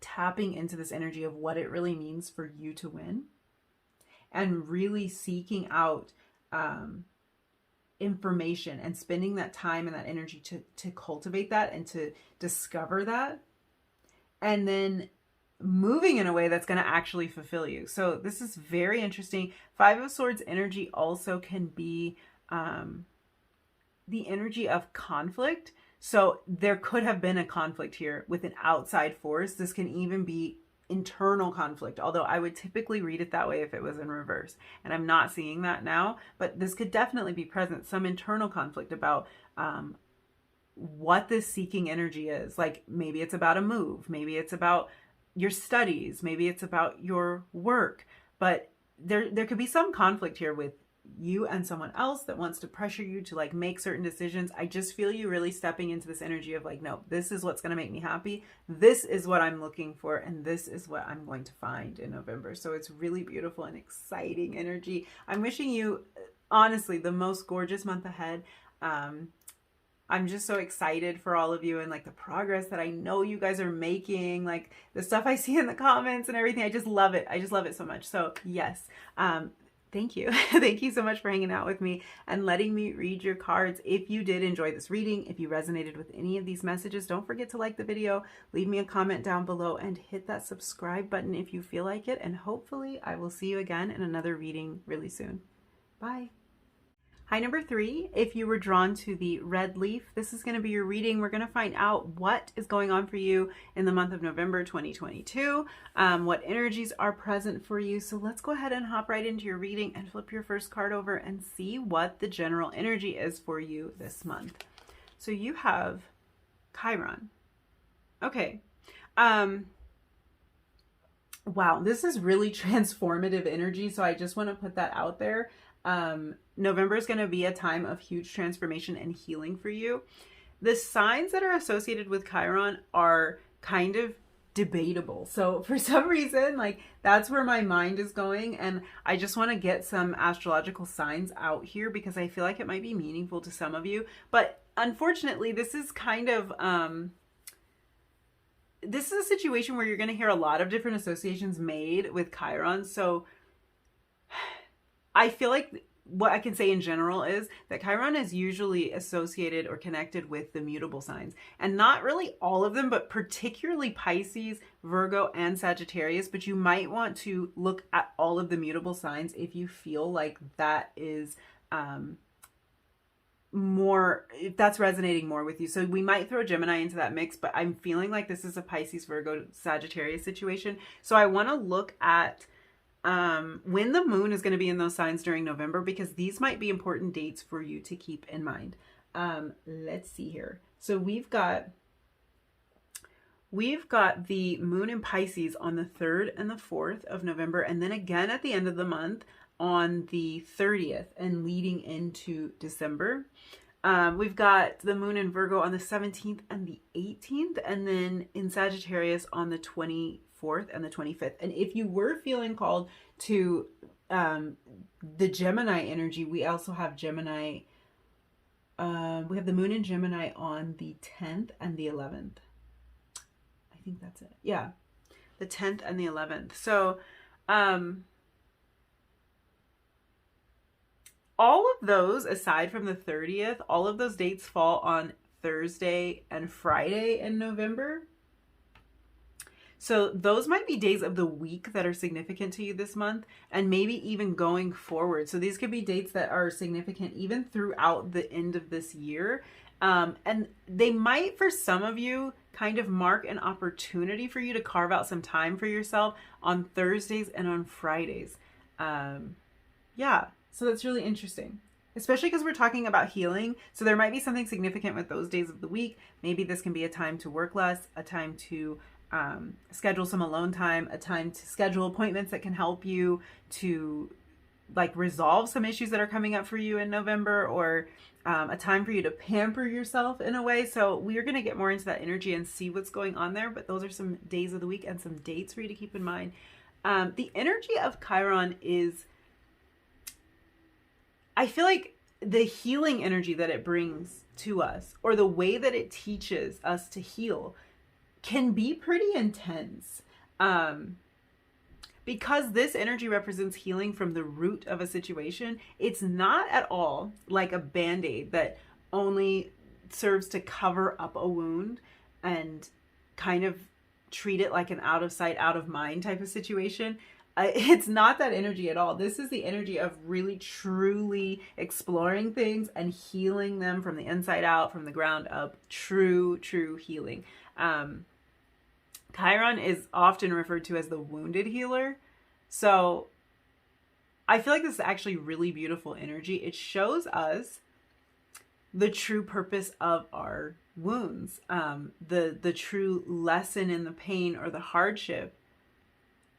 tapping into this energy of what it really means for you to win, and really seeking out information and spending that time and that energy to cultivate that and to discover that, and then moving in a way that's going to actually fulfill you. So this is very interesting. Five of Swords energy also can be the energy of conflict. So there could have been a conflict here with an outside force. This can even be internal conflict, although I would typically read it that way if it was in reverse. And I'm not seeing that now, but this could definitely be present. Some internal conflict about what this seeking energy is. Like maybe it's about a move, maybe it's about your studies, maybe it's about your work, but there could be some conflict here with you and someone else that wants to pressure you to like make certain decisions. I just feel you really stepping into this energy of like, no, this is what's going to make me happy. This is what I'm looking for. And this is what I'm going to find in November. So it's really beautiful and exciting energy. I'm wishing you honestly the most gorgeous month ahead. I'm just so excited for all of you and like the progress that I know you guys are making, like the stuff I see in the comments and everything. I just love it. I just love it so much. So yes, thank you. Thank you so much for hanging out with me and letting me read your cards. If you did enjoy this reading, if you resonated with any of these messages, don't forget to like the video, leave me a comment down below, and hit that subscribe button if you feel like it. And hopefully I will see you again in another reading really soon. Bye. Hi, number 3. If you were drawn to the red leaf, this is going to be your reading. We're going to find out what is going on for you in the month of November 2022, what energies are present for you. So let's go ahead and hop right into your reading and flip your first card over and see what the general energy is for you this month. So you have Chiron. Okay. Wow, this is really transformative energy. So I just want to put that out there. November is going to be a time of huge transformation and healing for you. The signs that are associated with Chiron are kind of debatable. So for some reason, like that's where my mind is going. And I just want to get some astrological signs out here because I feel like it might be meaningful to some of you. But unfortunately, this is kind of, this is a situation where you're going to hear a lot of different associations made with Chiron. So I feel like what I can say in general is that Chiron is usually associated or connected with the mutable signs, and not really all of them, but particularly Pisces, Virgo, and Sagittarius. But you might want to look at all of the mutable signs if you feel like that is if that's resonating more with you. So we might throw Gemini into that mix, but I'm feeling like this is a Pisces, Virgo, Sagittarius situation. So I want to look at when the moon is going to be in those signs during November, because these might be important dates for you to keep in mind. Let's see here. So we've got the moon in Pisces on the 3rd and the 4th of November, and then again at the end of the month on the 30th and leading into December. We've got the moon in Virgo on the 17th and the 18th, and then in Sagittarius on the 24th and the 25th. And if you were feeling called to the Gemini energy, we also have Gemini. We have the moon in Gemini on the 10th and the 11th. I think that's it. Yeah, the 10th and the 11th. So all of those, aside from the 30th, all of those dates fall on Thursday and Friday in November. So those might be days of the week that are significant to you this month, and maybe even going forward. So these could be dates that are significant even throughout the end of this year. And they might, for some of you, kind of mark an opportunity for you to carve out some time for yourself on Thursdays and on Fridays. Yeah, so that's really interesting, especially because we're talking about healing. So there might be something significant with those days of the week. Maybe this can be a time to work less, a time to schedule some alone time, a time to schedule appointments that can help you to like resolve some issues that are coming up for you in November, or a time for you to pamper yourself in a way. So we are going to get more into that energy and see what's going on there. But those are some days of the week and some dates for you to keep in mind. The energy of Chiron is, I feel like the healing energy that it brings to us, or the way that it teaches us to heal, can be pretty intense. because this energy represents healing from the root of a situation, it's not at all like a band-aid that only serves to cover up a wound and kind of treat it like an out of sight, out of mind type of situation. It's not that energy at all. This is the energy of really truly exploring things and healing them from the inside out, from the ground up. True healing. Chiron is often referred to as the wounded healer. So I feel like this is actually really beautiful energy. It shows us the true purpose of our wounds, the true lesson in the pain or the hardship.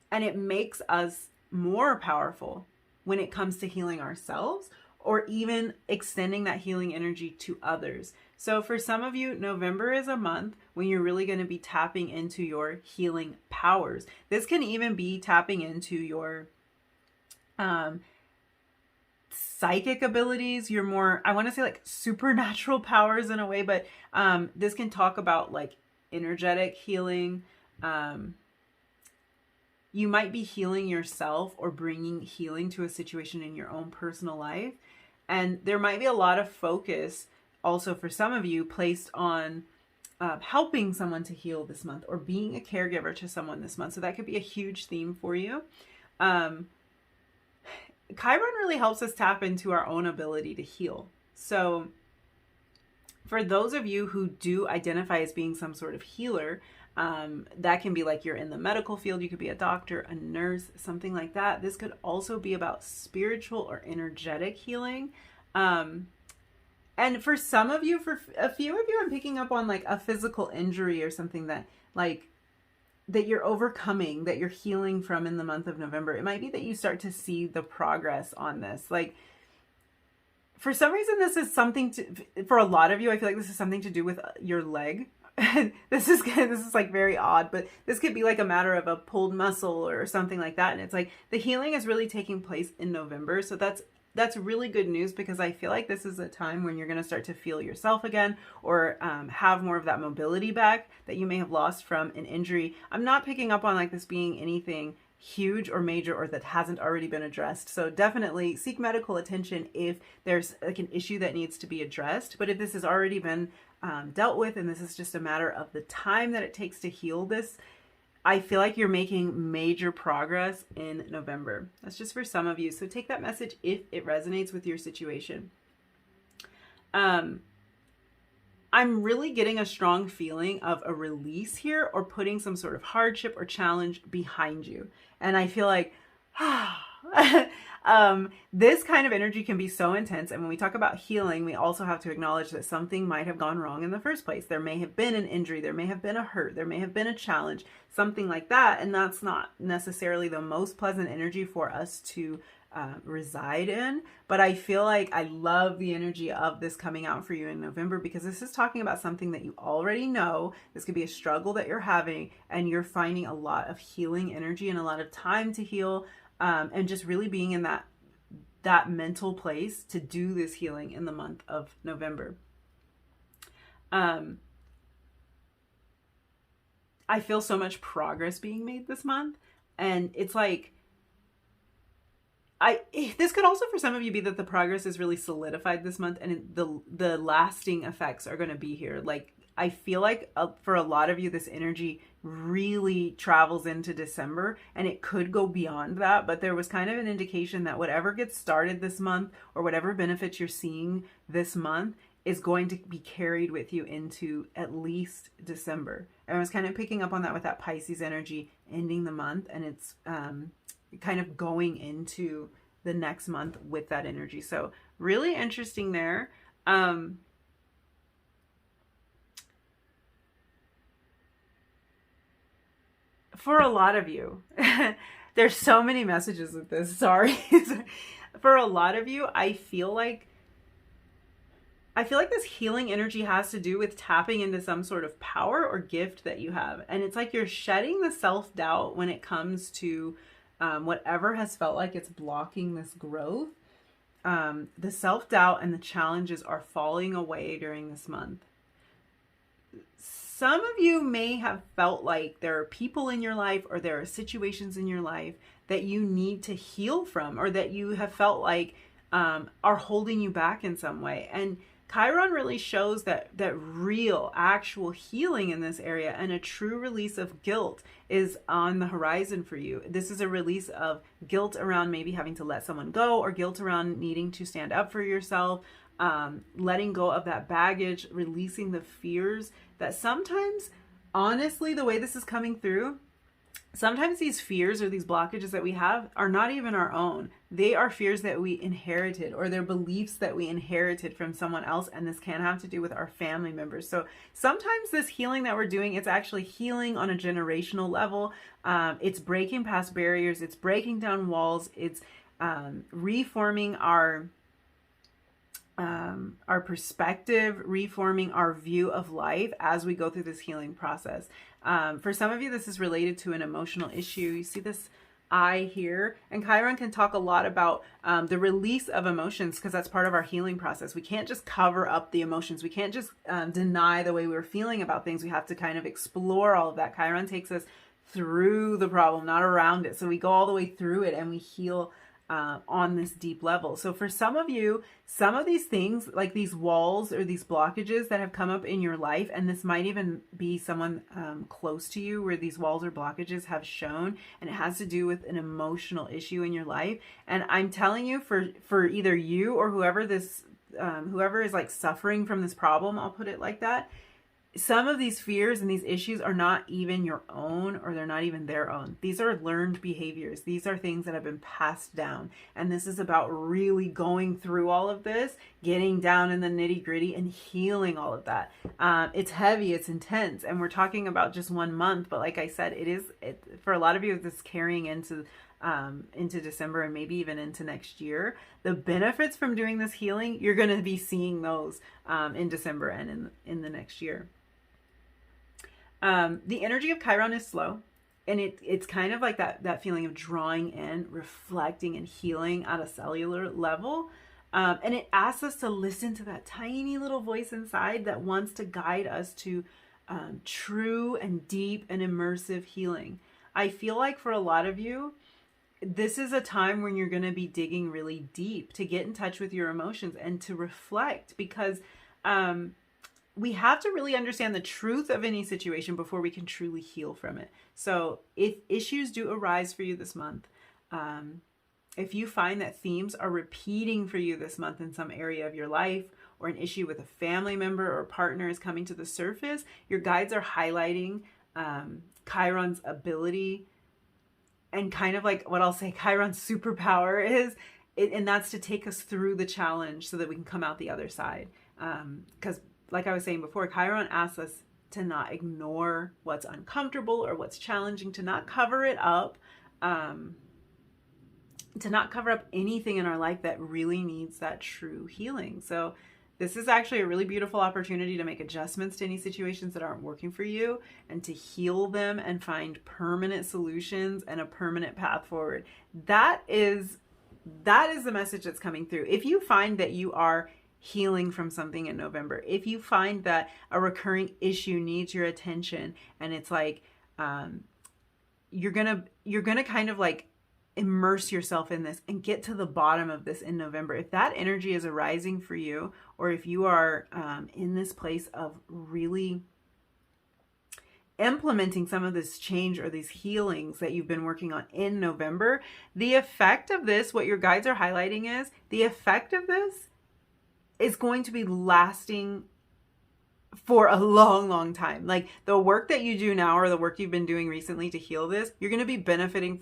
And it makes us more powerful when it comes to healing ourselves, or even extending that healing energy to others. So for some of you, November is a month when you're really going to be tapping into your healing powers. This can even be tapping into your psychic abilities, your more, I want to say like supernatural powers in a way, but this can talk about like energetic healing. You might be healing yourself or bringing healing to a situation in your own personal life. And there might be a lot of focus also for some of you placed on helping someone to heal this month, or being a caregiver to someone this month. So that could be a huge theme for you. Chiron really helps us tap into our own ability to heal. So for those of you who do identify as being some sort of healer, that can be like you're in the medical field, you could be a doctor, a nurse, something like that. This could also be about spiritual or energetic healing. And for some of you, for a few of you, I'm picking up on like a physical injury or something that you're overcoming, that you're healing from in the month of November. It might be that you start to see the progress on this. Like, for some reason, this is something for a lot of you, I feel like this is something to do with your leg. This is like very odd, but this could be like a matter of a pulled muscle or something like that. And it's like the healing is really taking place in November. So that's really good news, because I feel like this is a time when you're going to start to feel yourself again, or have more of that mobility back that you may have lost from an injury. I'm not picking up on like this being anything huge or major or that hasn't already been addressed. So definitely seek medical attention if there's like an issue that needs to be addressed. But if this has already been dealt with, and this is just a matter of the time that it takes to heal this, I feel like you're making major progress in November. That's just for some of you. So take that message if it resonates with your situation. I'm really getting a strong feeling of a release here, or putting some sort of hardship or challenge behind you. And I feel like, this kind of energy can be so intense. And when we talk about healing, we also have to acknowledge that something might have gone wrong in the first place. There may have been an injury, there may have been a hurt, there may have been a challenge, something like that. And that's not necessarily the most pleasant energy for us to reside in. But I feel like I love the energy of this coming out for you in November, because this is talking about something that you already know. This could be a struggle that you're having, and you're finding a lot of healing energy and a lot of time to heal, and just really being in that mental place to do this healing in the month of November. I feel so much progress being made this month, and it's like, this could also for some of you be that the progress is really solidified this month, and the lasting effects are going to be here. Like, I feel like for a lot of you, this energy really travels into December, and it could go beyond that. But there was kind of an indication that whatever gets started this month, or whatever benefits you're seeing this month, is going to be carried with you into at least December. And I was kind of picking up on that with that Pisces energy ending the month, and it's kind of going into the next month with that energy. So really interesting there. For a lot of you, there's so many messages with this, sorry. For a lot of you, I feel like this healing energy has to do with tapping into some sort of power or gift that you have. And it's like you're shedding the self-doubt when it comes to whatever has felt like it's blocking this growth. The self-doubt and the challenges are falling away during this month. some of you may have felt like there are people in your life or there are situations in your life that you need to heal from, or that you have felt like are holding you back in some way. And Chiron really shows that real, actual healing in this area, and a true release of guilt is on the horizon for you. This is a release of guilt around maybe having to let someone go, or guilt around needing to stand up for yourself, letting go of that baggage, releasing the fears that sometimes, honestly, the way this is coming through, sometimes these fears or these blockages that we have are not even our own. They are fears that we inherited, or they're beliefs that we inherited from someone else. And this can have to do with our family members. So sometimes this healing that we're doing, it's actually healing on a generational level. It's breaking past barriers. It's breaking down walls. It's reforming our perspective, reforming our view of life as we go through this healing process. For some of you, this is related to an emotional issue. You see this eye here, and Chiron can talk a lot about the release of emotions, because that's part of our healing process. We can't just cover up the emotions. We can't just deny the way we're feeling about things. We have to kind of explore all of that. Chiron takes us through the problem, not around it. So we go all the way through it and we heal on this deep level. So for some of you, some of these things, like these walls or these blockages that have come up in your life, and this might even be someone close to you where these walls or blockages have shown, and it has to do with an emotional issue in your life. And I'm telling you, for either you or whoever this, whoever is like suffering from this problem, I'll put it like that, some of these fears and these issues are not even your own, or they're not even their own. These are learned behaviors. These are things that have been passed down. And this is about really going through all of this, getting down in the nitty gritty and healing all of that. It's heavy, it's intense. And we're talking about just 1 month. But like I said, for a lot of you, this is carrying into December and maybe even into next year. The benefits from doing this healing, you're going to be seeing those in December and in the next year. The energy of Chiron is slow, and it's kind of like that feeling of drawing in, reflecting, and healing at a cellular level. And it asks us to listen to that tiny little voice inside that wants to guide us to true and deep and immersive healing. I feel like for a lot of you, this is a time when you're going to be digging really deep to get in touch with your emotions and to reflect, because we have to really understand the truth of any situation before we can truly heal from it. So if issues do arise for you this month, if you find that themes are repeating for you this month in some area of your life, or an issue with a family member or partner is coming to the surface, your guides are highlighting Chiron's ability, and kind of like what I'll say Chiron's superpower is, and that's to take us through the challenge so that we can come out the other side. Because like I was saying before, Chiron asks us to not ignore what's uncomfortable or what's challenging, to not cover it up, to not cover up anything in our life that really needs that true healing. So this is actually a really beautiful opportunity to make adjustments to any situations that aren't working for you, and to heal them and find permanent solutions and a permanent path forward. That is the message that's coming through. If you find that you are healing from something in November, if you find that a recurring issue needs your attention, and it's like you're gonna kind of like immerse yourself in this and get to the bottom of this in November. If that energy is arising for you, or if you are in this place of really implementing some of this change or these healings that you've been working on in November, the effect of this, what your guides are highlighting is, the effect of this is going to be lasting for a long, long time. Like the work that you do now, or the work you've been doing recently to heal this, you're going to be benefiting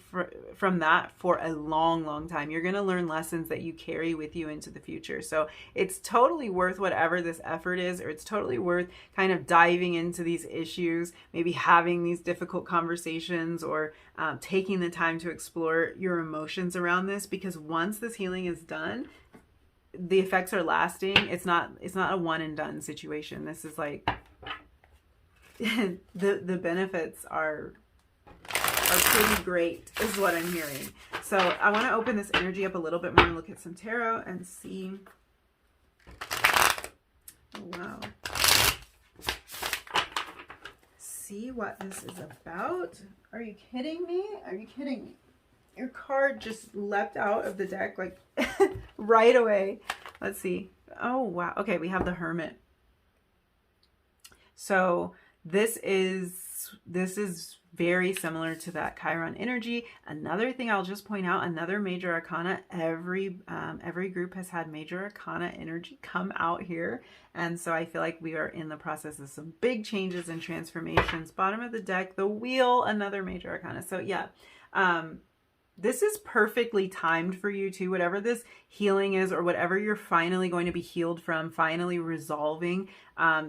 from that for a long, long time. You're going to learn lessons that you carry with you into the future. So it's totally worth whatever this effort is, or it's totally worth kind of diving into these issues, maybe having these difficult conversations, or taking the time to explore your emotions around this, because once this healing is done, the effects are lasting. It's not a one and done situation. This is like the benefits are pretty great, is what I'm hearing. So I want to open this energy up a little bit more and look at some tarot and see. Oh, wow. see what this is about. Are you kidding me? Are you kidding me? Your card just leapt out of the deck like right away. Let's see. Oh, wow. Okay, we have the Hermit. So this is very similar to that Chiron energy. Another thing I'll just point out, another major arcana, every group has had major arcana energy come out here. And so I feel like we are in the process of some big changes and transformations. Bottom of the deck, the Wheel, another major arcana. So yeah, this is perfectly timed for you too, whatever this healing is or whatever you're finally going to be healed from, finally resolving.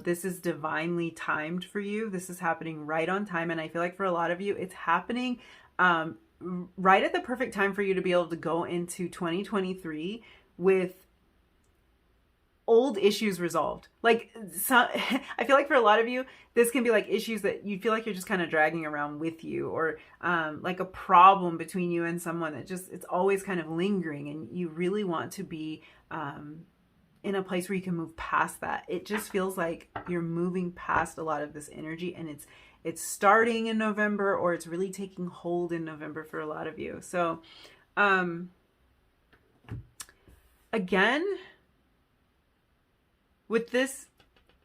This is divinely timed for you. This is happening right on time. And I feel like for a lot of you, it's happening right at the perfect time for you to be able to go into 2023 with old issues resolved. Like I feel like for a lot of you, this can be like issues that you feel like you're just kind of dragging around with you, or like a problem between you and someone that just, it's always kind of lingering, and you really want to be in a place where you can move past that. It just feels like you're moving past a lot of this energy, and it's starting in November, or it's really taking hold in November for a lot of you. So again, with this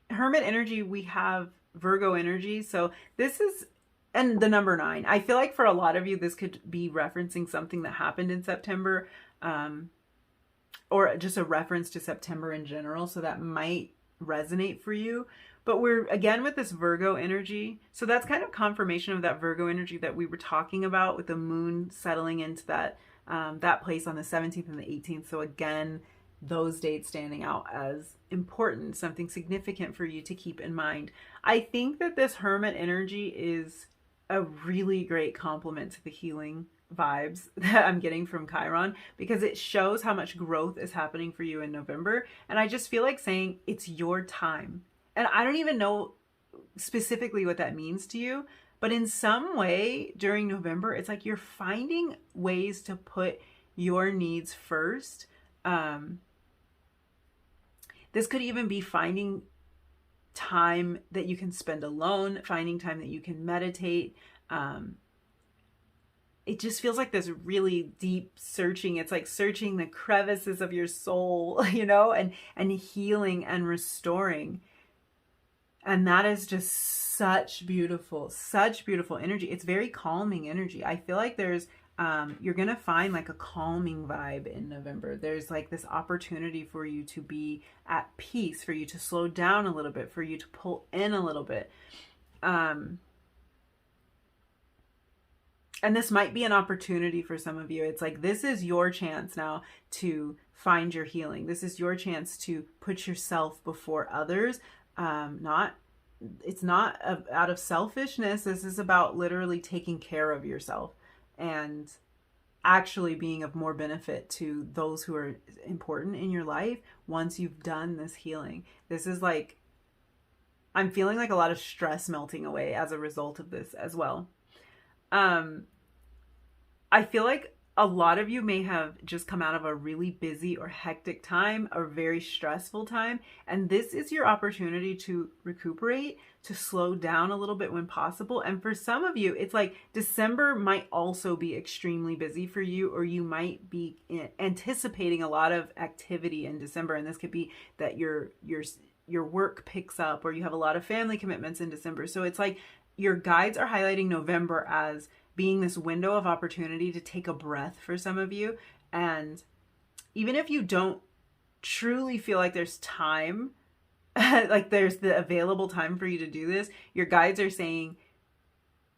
Hermit energy, we have Virgo energy. So this is, and the number 9. I feel like for a lot of you, this could be referencing something that happened in September, or just a reference to September in general. So that might resonate for you. But we're, again, with this Virgo energy. So that's kind of confirmation of that Virgo energy that we were talking about, with the moon settling into that, that place on the 17th and the 18th. So again, those dates standing out as important, something significant for you to keep in mind. I think that this Hermit energy is a really great complement to the healing vibes that I'm getting from Chiron, because it shows how much growth is happening for you in November. And I just feel like saying it's your time. And I don't even know specifically what that means to you, but in some way during November, it's like you're finding ways to put your needs first. This could even be finding time that you can spend alone, finding time that you can meditate. It just feels like this really deep searching. It's like searching the crevices of your soul, you know, and healing and restoring. And that is just such beautiful energy. It's very calming energy. I feel like there's you're going to find like a calming vibe in November. There's like this opportunity for you to be at peace, for you to slow down a little bit, for you to pull in a little bit. And this might be an opportunity for some of you. It's like, this is your chance now to find your healing. This is your chance to put yourself before others. It's not out of selfishness. This is about literally taking care of yourself and actually being of more benefit to those who are important in your life once you've done this healing. This is like, I'm feeling like a lot of stress melting away as a result of this as well. I feel like a lot of you may have just come out of a really busy or hectic time, a very stressful time, and this is your opportunity to recuperate, to slow down a little bit when possible. And for some of you, it's like December might also be extremely busy for you, or you might be anticipating a lot of activity in December, and this could be that your work picks up, or you have a lot of family commitments in December. So it's like your guides are highlighting November as being this window of opportunity to take a breath for some of you. And even if you don't truly feel like there's time, like there's the available time for you to do this, your guides are saying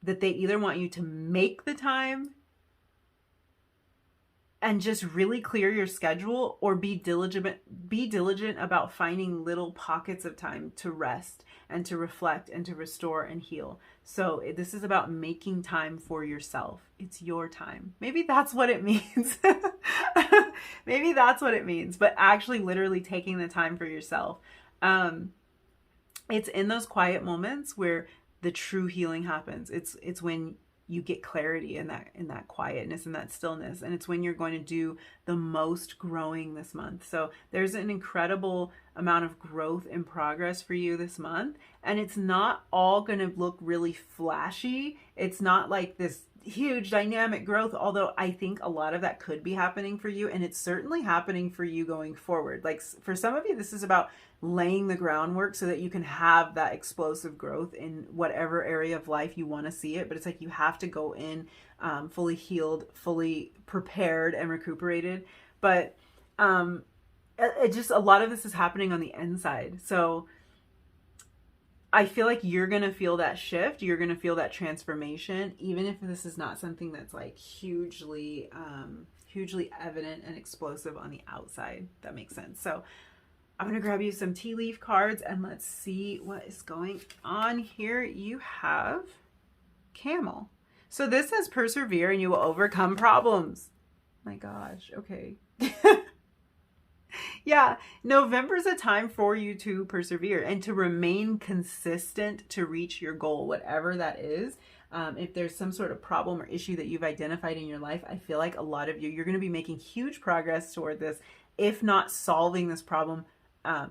that they either want you to make the time and just really clear your schedule, or be diligent about finding little pockets of time to rest and to reflect and to restore and heal. So this is about making time for yourself. It's your time. Maybe that's what it means. Maybe that's what it means, but actually literally taking the time for yourself. It's in those quiet moments where the true healing happens. It's when you get clarity in that quietness and that stillness. And it's when you're going to do the most growing this month. So there's an incredible amount of growth and progress for you this month. And it's not all going to look really flashy. It's not like this huge dynamic growth, although I think a lot of that could be happening for you, and it's certainly happening for you going forward. Like for some of you, this is about laying the groundwork so that you can have that explosive growth in whatever area of life you want to see it. But it's like you have to go in fully healed, fully prepared and recuperated. But it just, a lot of this is happening on the inside. So I feel like you're going to feel that shift. You're going to feel that transformation, even if this is not something that's like hugely evident and explosive on the outside. That makes sense. So I'm going to grab you some tea leaf cards and let's see what is going on here. You have Camel. So this says persevere and you will overcome problems. My gosh. Okay. Yeah, November's a time for you to persevere and to remain consistent to reach your goal, whatever that is. If there's some sort of problem or issue that you've identified in your life, I feel like a lot of you're going to be making huge progress toward this, if not solving this problem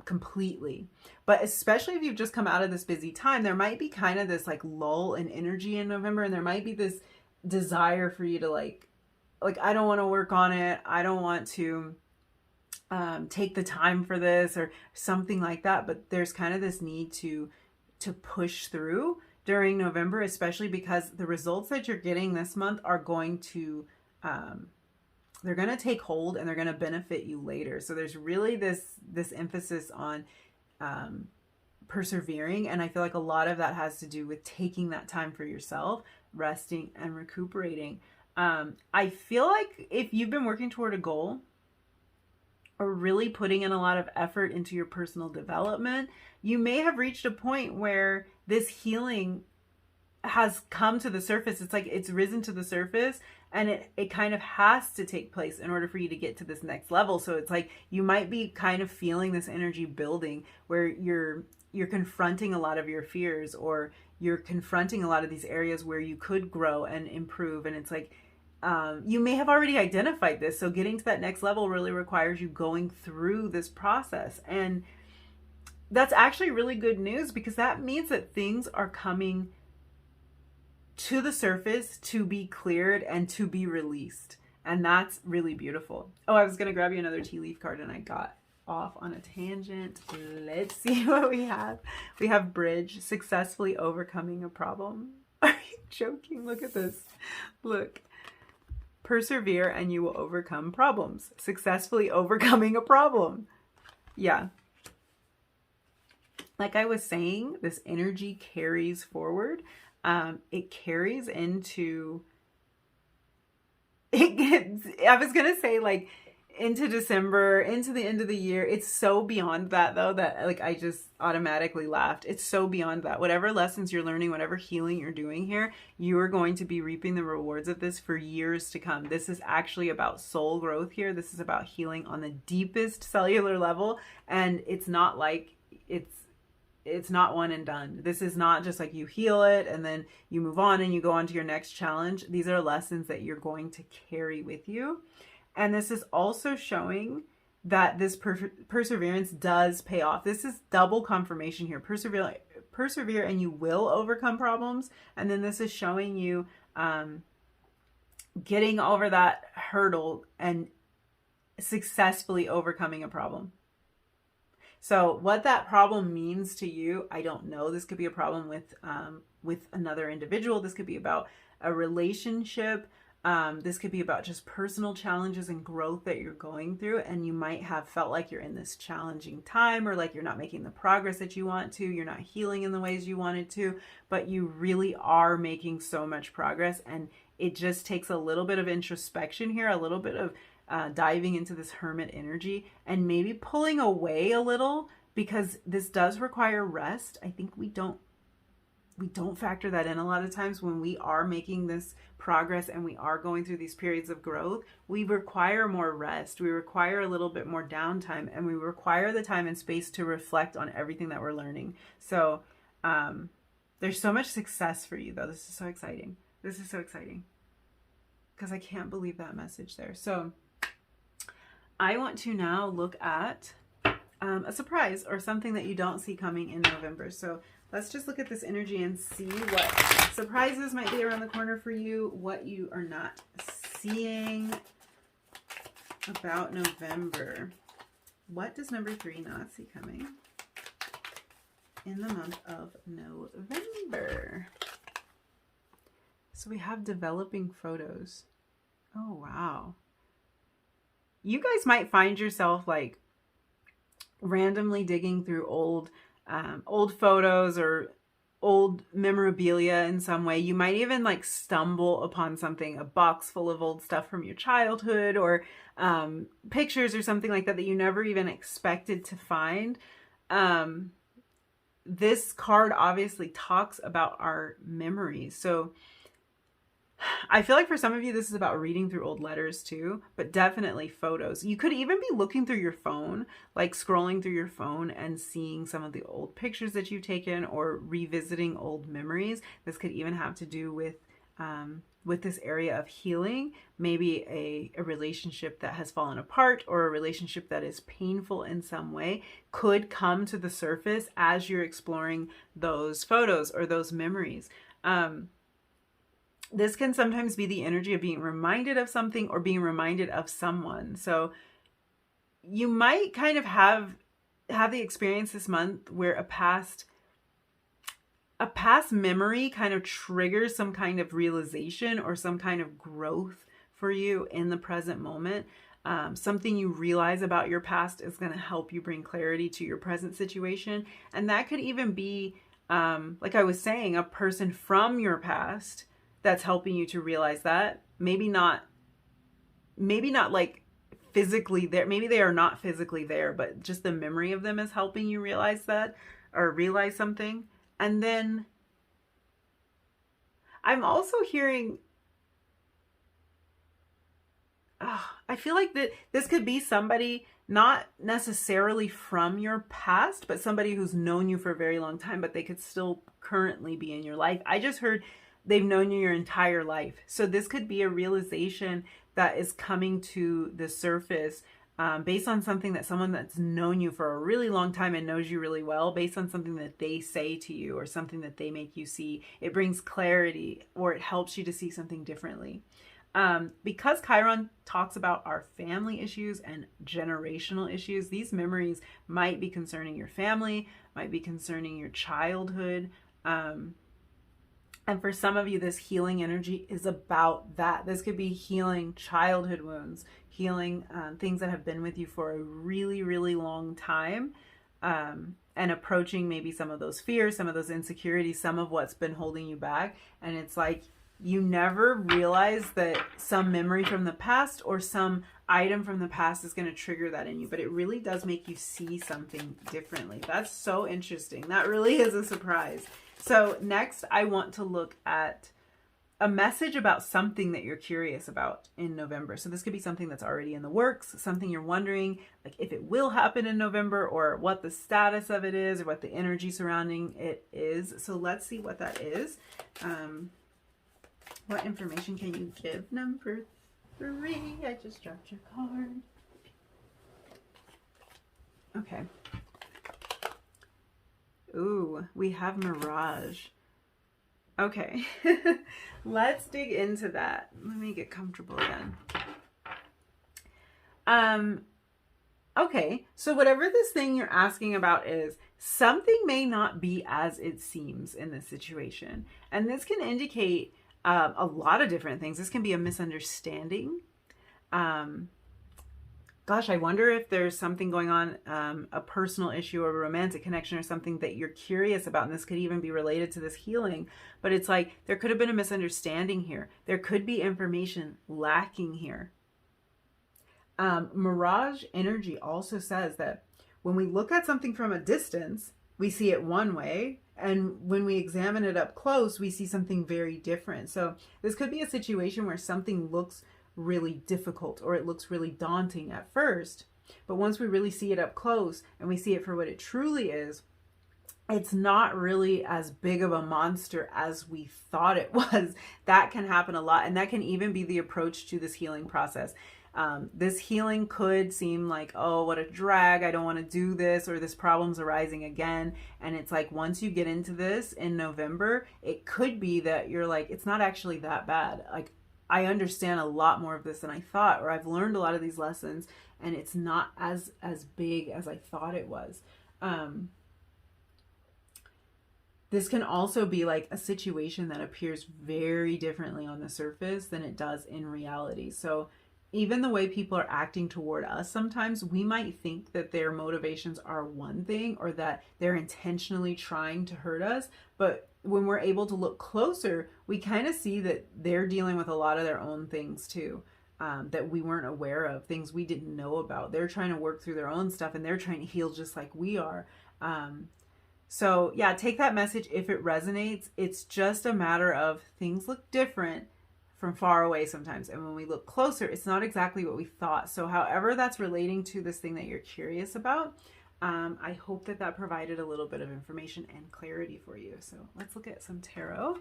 completely. But especially if you've just come out of this busy time, there might be kind of this like lull in energy in November, and there might be this desire for you to like I don't want to work on it. I don't want to take the time for this or something like that. But there's kind of this need to push through during November, especially because the results that you're getting this month are going to, they're going to take hold and they're going to benefit you later. So there's really this emphasis on persevering. And I feel like a lot of that has to do with taking that time for yourself, resting and recuperating. I feel like if you've been working toward a goal, or really putting in a lot of effort into your personal development, you may have reached a point where this healing has come to the surface. It's like it's risen to the surface, and it kind of has to take place in order for you to get to this next level. So it's like you might be kind of feeling this energy building where you're confronting a lot of your fears, or you're confronting a lot of these areas where you could grow and improve. And it's like, you may have already identified this. So getting to that next level really requires you going through this process. And that's actually really good news, because that means that things are coming to the surface to be cleared and to be released. And that's really beautiful. Oh, I was going to grab you another tea leaf card and I got off on a tangent. Let's see what we have. We have Bridge, successfully overcoming a problem. Are you joking? Look at this. Look. Persevere and you will overcome problems. Successfully overcoming a problem. Yeah. Like I was saying, this energy carries forward. It carries into, I was going to say like into December, into the end of the year. It's so beyond that though, that like I just automatically laughed. It's so beyond that. Whatever lessons you're learning, whatever healing you're doing here, you are going to be reaping the rewards of this for years to come. This is actually about soul growth here. This is about healing on the deepest cellular level. And it's not like it's not one and done. This is not just like you heal it and then you move on and you go on to your next challenge. These are lessons that you're going to carry with you. And this is also showing that this perseverance does pay off. This is double confirmation here. Persevere and you will overcome problems. And then this is showing you getting over that hurdle and successfully overcoming a problem. So what that problem means to you, I don't know. This could be a problem with another individual. This could be about a relationship. This could be about just personal challenges and growth that you're going through. And you might have felt like you're in this challenging time, or like you're not making the progress that you want to. You're not healing in the ways you wanted to, but you really are making so much progress. And it just takes a little bit of introspection here, a little bit of diving into this hermit energy and maybe pulling away a little, because this does require rest. I think we don't factor that in a lot of times when we are making this progress and we are going through these periods of growth. We require more rest. We require a little bit more downtime, and we require the time and space to reflect on everything that we're learning. So there's so much success for you though. This is so exciting. This is so exciting because I can't believe that message there. So I want to now look at a surprise or something that you don't see coming in November. So let's just look at this energy and see what surprises might be around the corner for you, what you are not seeing about November. What does number 3 not see coming in the month of November? So we have developing photos. Oh, wow. You guys might find yourself like randomly digging through old photos or old memorabilia in some way. You might even like stumble upon something, a box full of old stuff from your childhood, or pictures or something like that that you never even expected to find. This card obviously talks about our memories. So I feel like for some of you, this is about reading through old letters too, but definitely photos. You could even be looking through your phone, like scrolling through your phone and seeing some of the old pictures that you've taken or revisiting old memories. This could even have to do with this area of healing, maybe a relationship that has fallen apart or a relationship that is painful in some way could come to the surface as you're exploring those photos or those memories. This can sometimes be the energy of being reminded of something or being reminded of someone. So you might kind of have the experience this month where a past memory kind of triggers some kind of realization or some kind of growth for you in the present moment. Something you realize about your past is going to help you bring clarity to your present situation. And that could even be, like I was saying, a person from your past that's helping you to realize that. Maybe not like physically there. Maybe they are not physically there, but just the memory of them is helping you realize that or realize something. And then I'm also hearing, I feel like that this could be somebody not necessarily from your past, but somebody who's known you for a very long time, but they could still currently be in your life. I just heard they've known you your entire life. So this could be a realization that is coming to the surface based on something that someone that's known you for a really long time and knows you really well, based on something that they say to you or something that they make you see. It brings clarity or it helps you to see something differently. Because Chiron talks about our family issues and generational issues, these memories might be concerning your family, might be concerning your childhood. And for some of you, this healing energy is about that. This could be healing childhood wounds, healing things that have been with you for a really, really long time, and approaching maybe some of those fears, some of those insecurities, some of what's been holding you back. And it's like you never realize that some memory from the past or some item from the past is going to trigger that in you, but it really does make you see something differently. That's so interesting. That really is a surprise. So next, I want to look at a message about something that you're curious about in November. So this could be something that's already in the works, something you're wondering like if it will happen in November or what the status of it is or what the energy surrounding it is. So let's see what that is. What information can you give number 3? I just dropped your card. Okay. Ooh, we have Mirage. Okay, let's dig into that. Let me get comfortable again. Okay, so whatever this thing you're asking about is, something may not be as it seems in this situation. And this can indicate a lot of different things. This can be a misunderstanding. Gosh, I wonder if there's something going on, a personal issue or a romantic connection or something that you're curious about. And this could even be related to this healing. But it's like there could have been a misunderstanding here. There could be information lacking here. Mirage energy also says that when we look at something from a distance, we see it one way. And when we examine it up close, we see something very different. So this could be a situation where something looks really difficult or it looks really daunting at first, but once we really see it up close and we see it for what it truly is, it's not really as big of a monster as we thought it was. That can happen a lot. And that can even be the approach to this healing process. This healing could seem like, oh, what a drag. I don't want to do this, or this problem's arising again. And it's like, once you get into this in November, it could be that you're like, it's not actually that bad. Like, I understand a lot more of this than I thought, or I've learned a lot of these lessons, and it's not as big as I thought it was. This can also be like a situation that appears very differently on the surface than it does in reality. So even the way people are acting toward us, sometimes we might think that their motivations are one thing, or that they're intentionally trying to hurt us. But when we're able to look closer, we kind of see that they're dealing with a lot of their own things too, that we weren't aware of, things we didn't know about. They're trying to work through their own stuff, and they're trying to heal just like we are. So yeah, take that message if it resonates. It's just a matter of things look different from far away sometimes. And when we look closer, it's not exactly what we thought. So however that's relating to this thing that you're curious about, I hope that that provided a little bit of information and clarity for you. So let's look at some tarot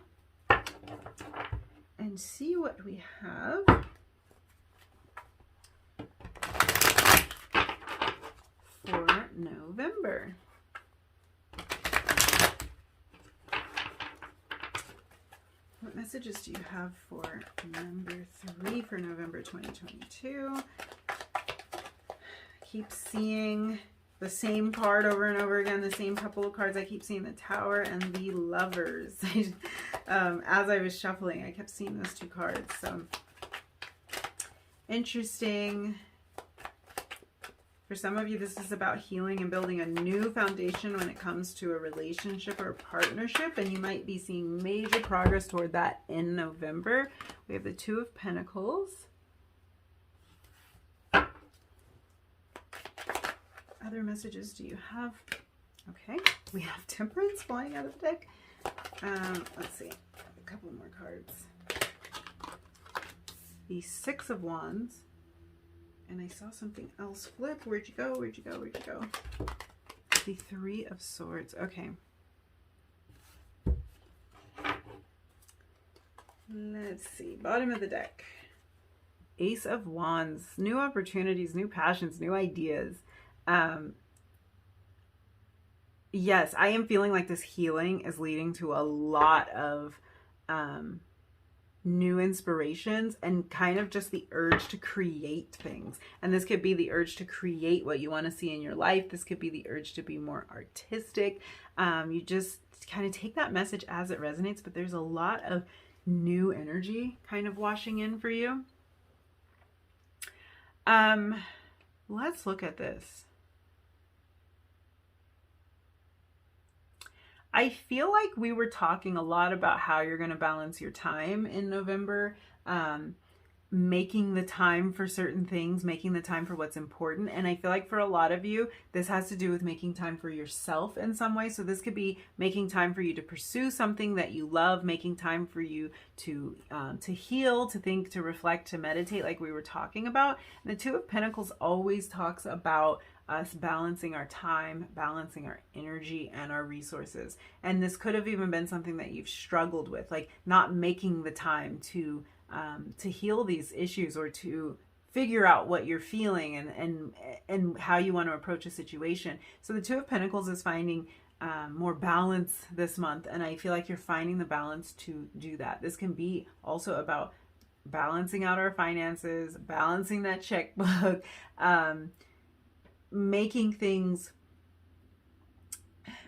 and see what we have for November. What messages do you have for number 3 for November 2022? Keep seeing the same card over and over again, the same couple of cards. I keep seeing the Tower and the Lovers. As I was shuffling, I kept seeing those two cards. So interesting. For some of you, this is about healing and building a new foundation when it comes to a relationship or a partnership, and you might be seeing major progress toward that in November. We have the Two of Pentacles. Other messages do you have? Okay, we have Temperance flying out of the deck. Let's see, a couple more cards. The Six of Wands. And I saw something else flip. Where'd you go? Where'd you go? Where'd you go? The Three of Swords. Okay. Let's see. Bottom of the deck. Ace of Wands. New opportunities, new passions, new ideas. Yes, I am feeling like this healing is leading to a lot of new inspirations and kind of just the urge to create things. And this could be the urge to create what you want to see in your life. This could be the urge to be more artistic. You just kind of take that message as it resonates, but there's a lot of new energy kind of washing in for you. Let's look at this. I feel like we were talking a lot about how you're going to balance your time in November, making the time for certain things, making the time for what's important. And I feel like for a lot of you, this has to do with making time for yourself in some way. So this could be making time for you to pursue something that you love, making time for you to heal, to think, to reflect, to meditate, like we were talking about. And the Two of Pentacles always talks about us balancing our time, balancing our energy and our resources. And this could have even been something that you've struggled with, like not making the time to heal these issues, or to figure out what you're feeling and how you want to approach a situation. So the Two of Pentacles is finding more balance this month, and I feel like you're finding the balance to do that. This can be also about balancing out our finances, balancing that checkbook, making things,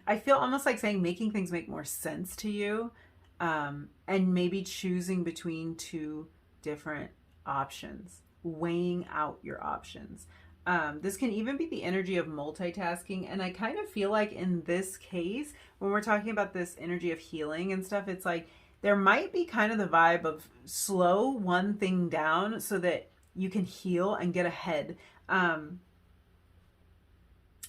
I feel almost like saying making things make more sense to you, and maybe choosing between two different options, weighing out your options. This can even be the energy of multitasking, and I kind of feel like in this case, when we're talking about this energy of healing and stuff, it's like there might be kind of the vibe of slow one thing down so that you can heal and get ahead.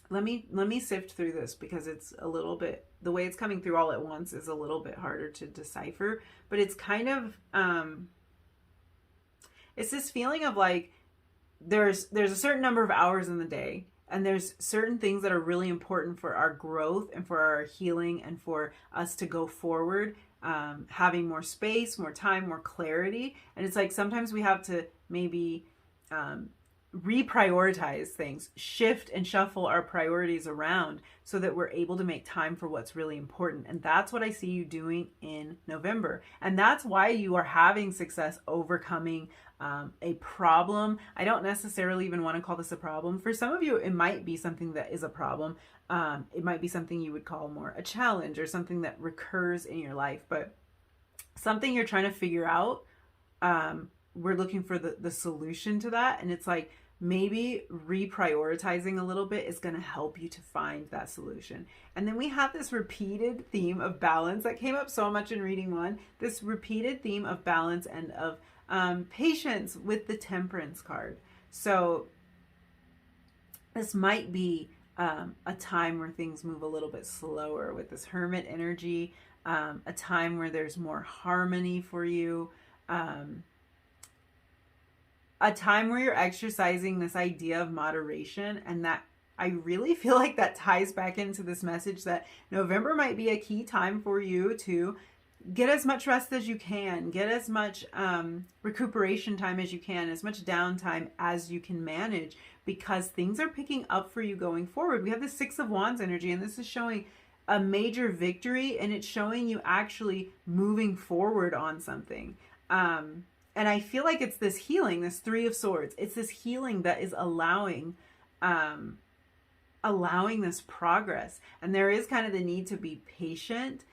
Let me sift through this, because it's a little bit, the way it's coming through all at once is a little bit harder to decipher, but it's kind of, it's this feeling of like, there's a certain number of hours in the day, And there's certain things that are really important for our growth and for our healing and for us to go forward, having more space, more time, more clarity. And it's like sometimes we have to maybe reprioritize things, shift and shuffle our priorities around so that we're able to make time for what's really important. And that's what I see you doing in November. And that's why you are having success overcoming a problem. I don't necessarily even want to call this a problem. For some of you, it might be something that is a problem. It might be something you would call more a challenge or something that recurs in your life, but something you're trying to figure out. We're looking for the solution to that. And it's like maybe reprioritizing a little bit is going to help you to find that solution. And then we have this repeated theme of balance that came up so much in reading one, this repeated theme of balance and of patience with the Temperance card. So this might be a time where things move a little bit slower with this Hermit energy, a time where there's more harmony for you, a time where you're exercising this idea of moderation. And that I really feel like that ties back into this message that November might be a key time for you to get as much rest as you can, get as much recuperation time as you can, as much downtime as you can manage, because things are picking up for you going forward. We have the Six of Wands energy, and this is showing a major victory, and it's showing you actually moving forward on something. And I feel like it's this healing, this Three of Swords. It's this healing that is allowing this progress. And there is kind of the need to be patient,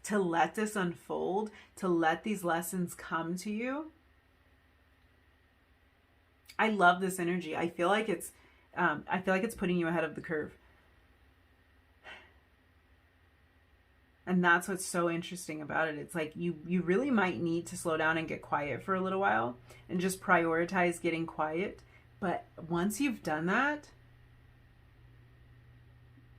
to let this unfold, to let these lessons come to you. I love this energy. I feel like it's putting you ahead of the curve. And that's what's so interesting about it. It's like you really might need to slow down and get quiet for a little while and just prioritize getting quiet. But once you've done that,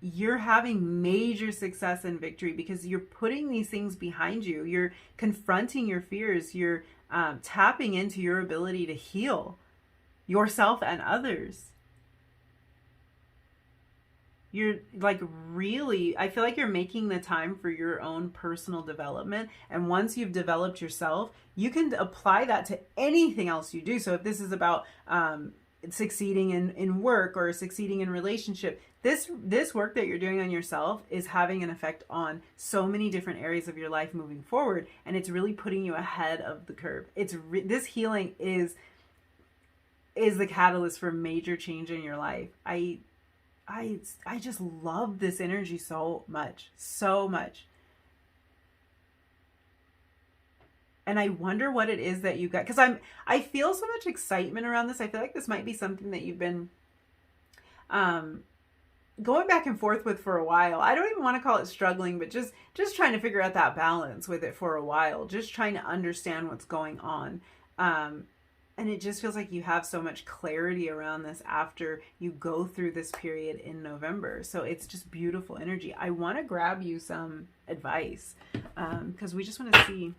you're having major success and victory because you're putting these things behind you. You're confronting your fears. You're tapping into your ability to heal yourself and others. You're like really, I feel like you're making the time for your own personal development. And once you've developed yourself, you can apply that to anything else you do. So if this is about succeeding in work or succeeding in relationship, this work that you're doing on yourself is having an effect on so many different areas of your life moving forward. And it's really putting you ahead of the curve. This healing is the catalyst for major change in your life. I just love this energy so much, so much. And I wonder what it is that you got, because I feel so much excitement around this. I feel like this might be something that you've been going back and forth with for a while. I don't even want to call it struggling, but just trying to figure out that balance with it for a while, just trying to understand what's going on. And it just feels like you have so much clarity around this after you go through this period in November. So it's just beautiful energy. I want to grab you some advice because we just want to see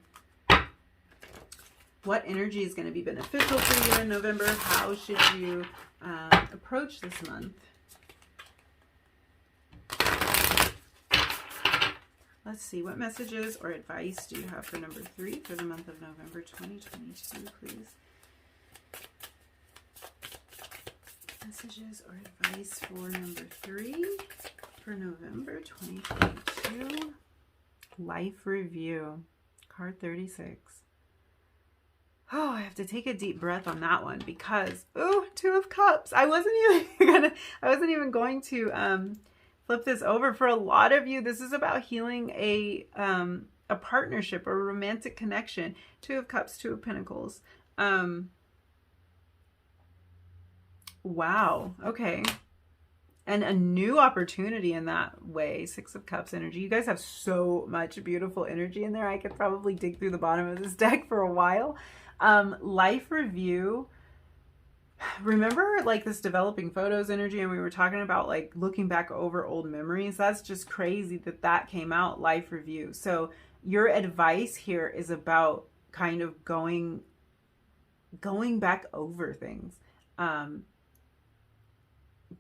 what energy is going to be beneficial for you in November. How should you approach this month? Let's see. What messages or advice do you have for number 3 for the month of November 2022, please? Messages or advice for number 3 for November 2022. Life review. Card 36. Oh, I have to take a deep breath on that one because, oh, 2 of Cups. I wasn't even going to flip this over. For a lot of you, this is about healing a partnership or a romantic connection. 2 of Cups, 2 of Pentacles. Wow. Okay. And a new opportunity in that way. 6 of Cups energy. You guys have so much beautiful energy in there. I could probably dig through the bottom of this deck for a while. Life review. Remember like this developing photos energy, and we were talking about like looking back over old memories. That's just crazy that came out. Life review. So your advice here is about kind of going back over things.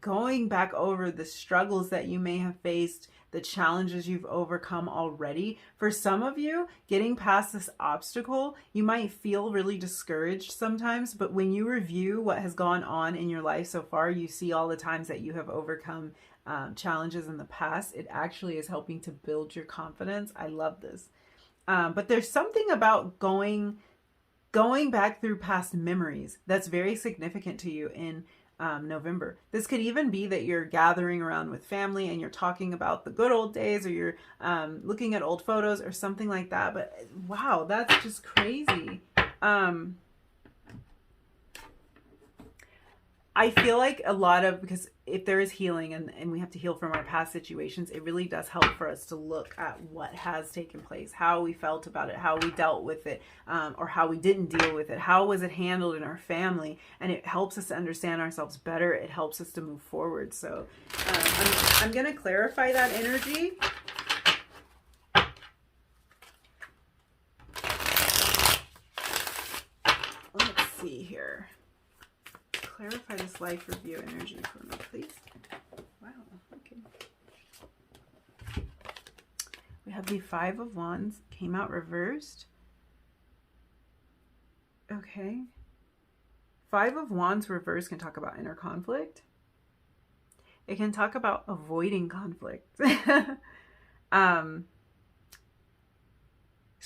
going back over the struggles that you may have faced, the challenges you've overcome already. For some of you, getting past this obstacle, you might feel really discouraged sometimes, but when you review what has gone on in your life so far, you see all the times that you have overcome challenges in the past. It actually is helping to build your confidence. I love this. But there's something about going back through past memories that's very significant to you in November. This could even be that you're gathering around with family and you're talking about the good old days, or you're looking at old photos or something like that. But wow, that's just crazy. I feel like a lot of, because if there is healing and we have to heal from our past situations, it really does help for us to look at what has taken place, how we felt about it, how we dealt with it, or how we didn't deal with it, how was it handled in our family, and it helps us to understand ourselves better. It helps us to move forward. So I'm going to clarify that energy. Let's see here. Clarify this life review energy for me, please. Wow, okay. We have the Five of Wands, came out reversed. Okay. Five of Wands reversed can talk about inner conflict. It can talk about avoiding conflict.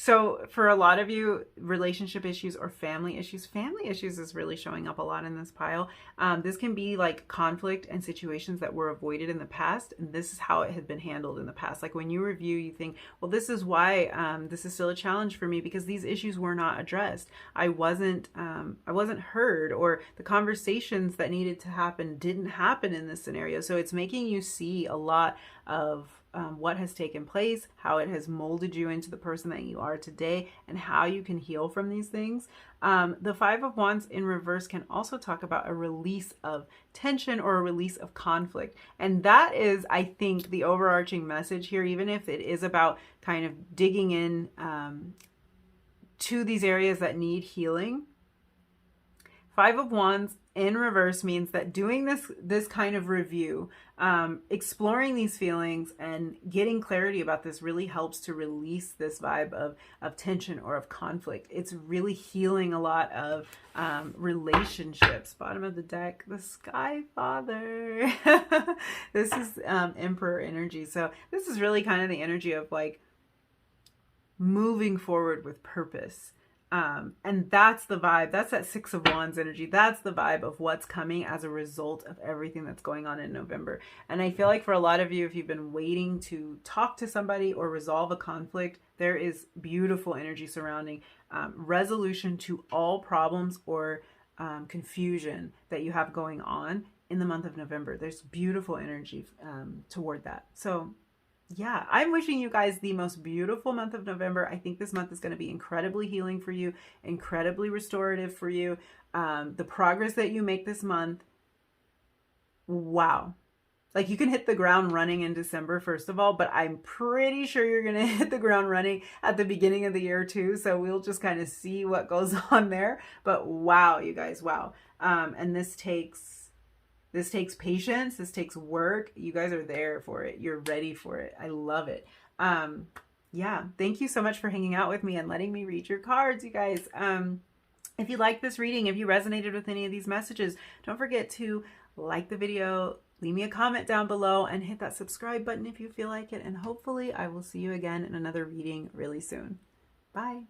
So for a lot of you, relationship issues or family issues is really showing up a lot in this pile. This can be like conflict and situations that were avoided in the past, and this is how it had been handled in the past. Like when you review, you think, well, this is why this is still a challenge for me, because these issues were not addressed. I wasn't heard, or the conversations that needed to happen didn't happen in this scenario. So it's making you see a lot of what has taken place, how it has molded you into the person that you are today, and how you can heal from these things. The Five of Wands in reverse can also talk about a release of tension or a release of conflict. And that is, I think, the overarching message here, even if it is about kind of digging in to these areas that need healing. Five of Wands in reverse means that doing this kind of review, exploring these feelings and getting clarity about this really helps to release this vibe of tension or of conflict. It's really healing a lot of relationships. Bottom of the deck, the Sky Father. This is Emperor energy. So this is really kind of the energy of like moving forward with purpose. And that's the vibe. That's that Six of Wands energy. That's the vibe of what's coming as a result of everything that's going on in November. And I feel like for a lot of you, if you've been waiting to talk to somebody or resolve a conflict, there is beautiful energy surrounding resolution to all problems or confusion that you have going on in the month of November. There's beautiful energy toward that. So yeah, I'm wishing you guys the most beautiful month of November. I think this month is going to be incredibly healing for you, incredibly restorative for you. The progress that you make this month, wow. Like you can hit the ground running in December, first of all, but I'm pretty sure you're going to hit the ground running at the beginning of the year too. So we'll just kind of see what goes on there. But wow, you guys, wow. And this takes patience. This takes work. You guys are there for it. You're ready for it. I love it. Yeah. Thank you so much for hanging out with me and letting me read your cards, you guys. If you like this reading, if you resonated with any of these messages, don't forget to like the video, leave me a comment down below, and hit that subscribe button if you feel like it. And hopefully I will see you again in another reading really soon. Bye.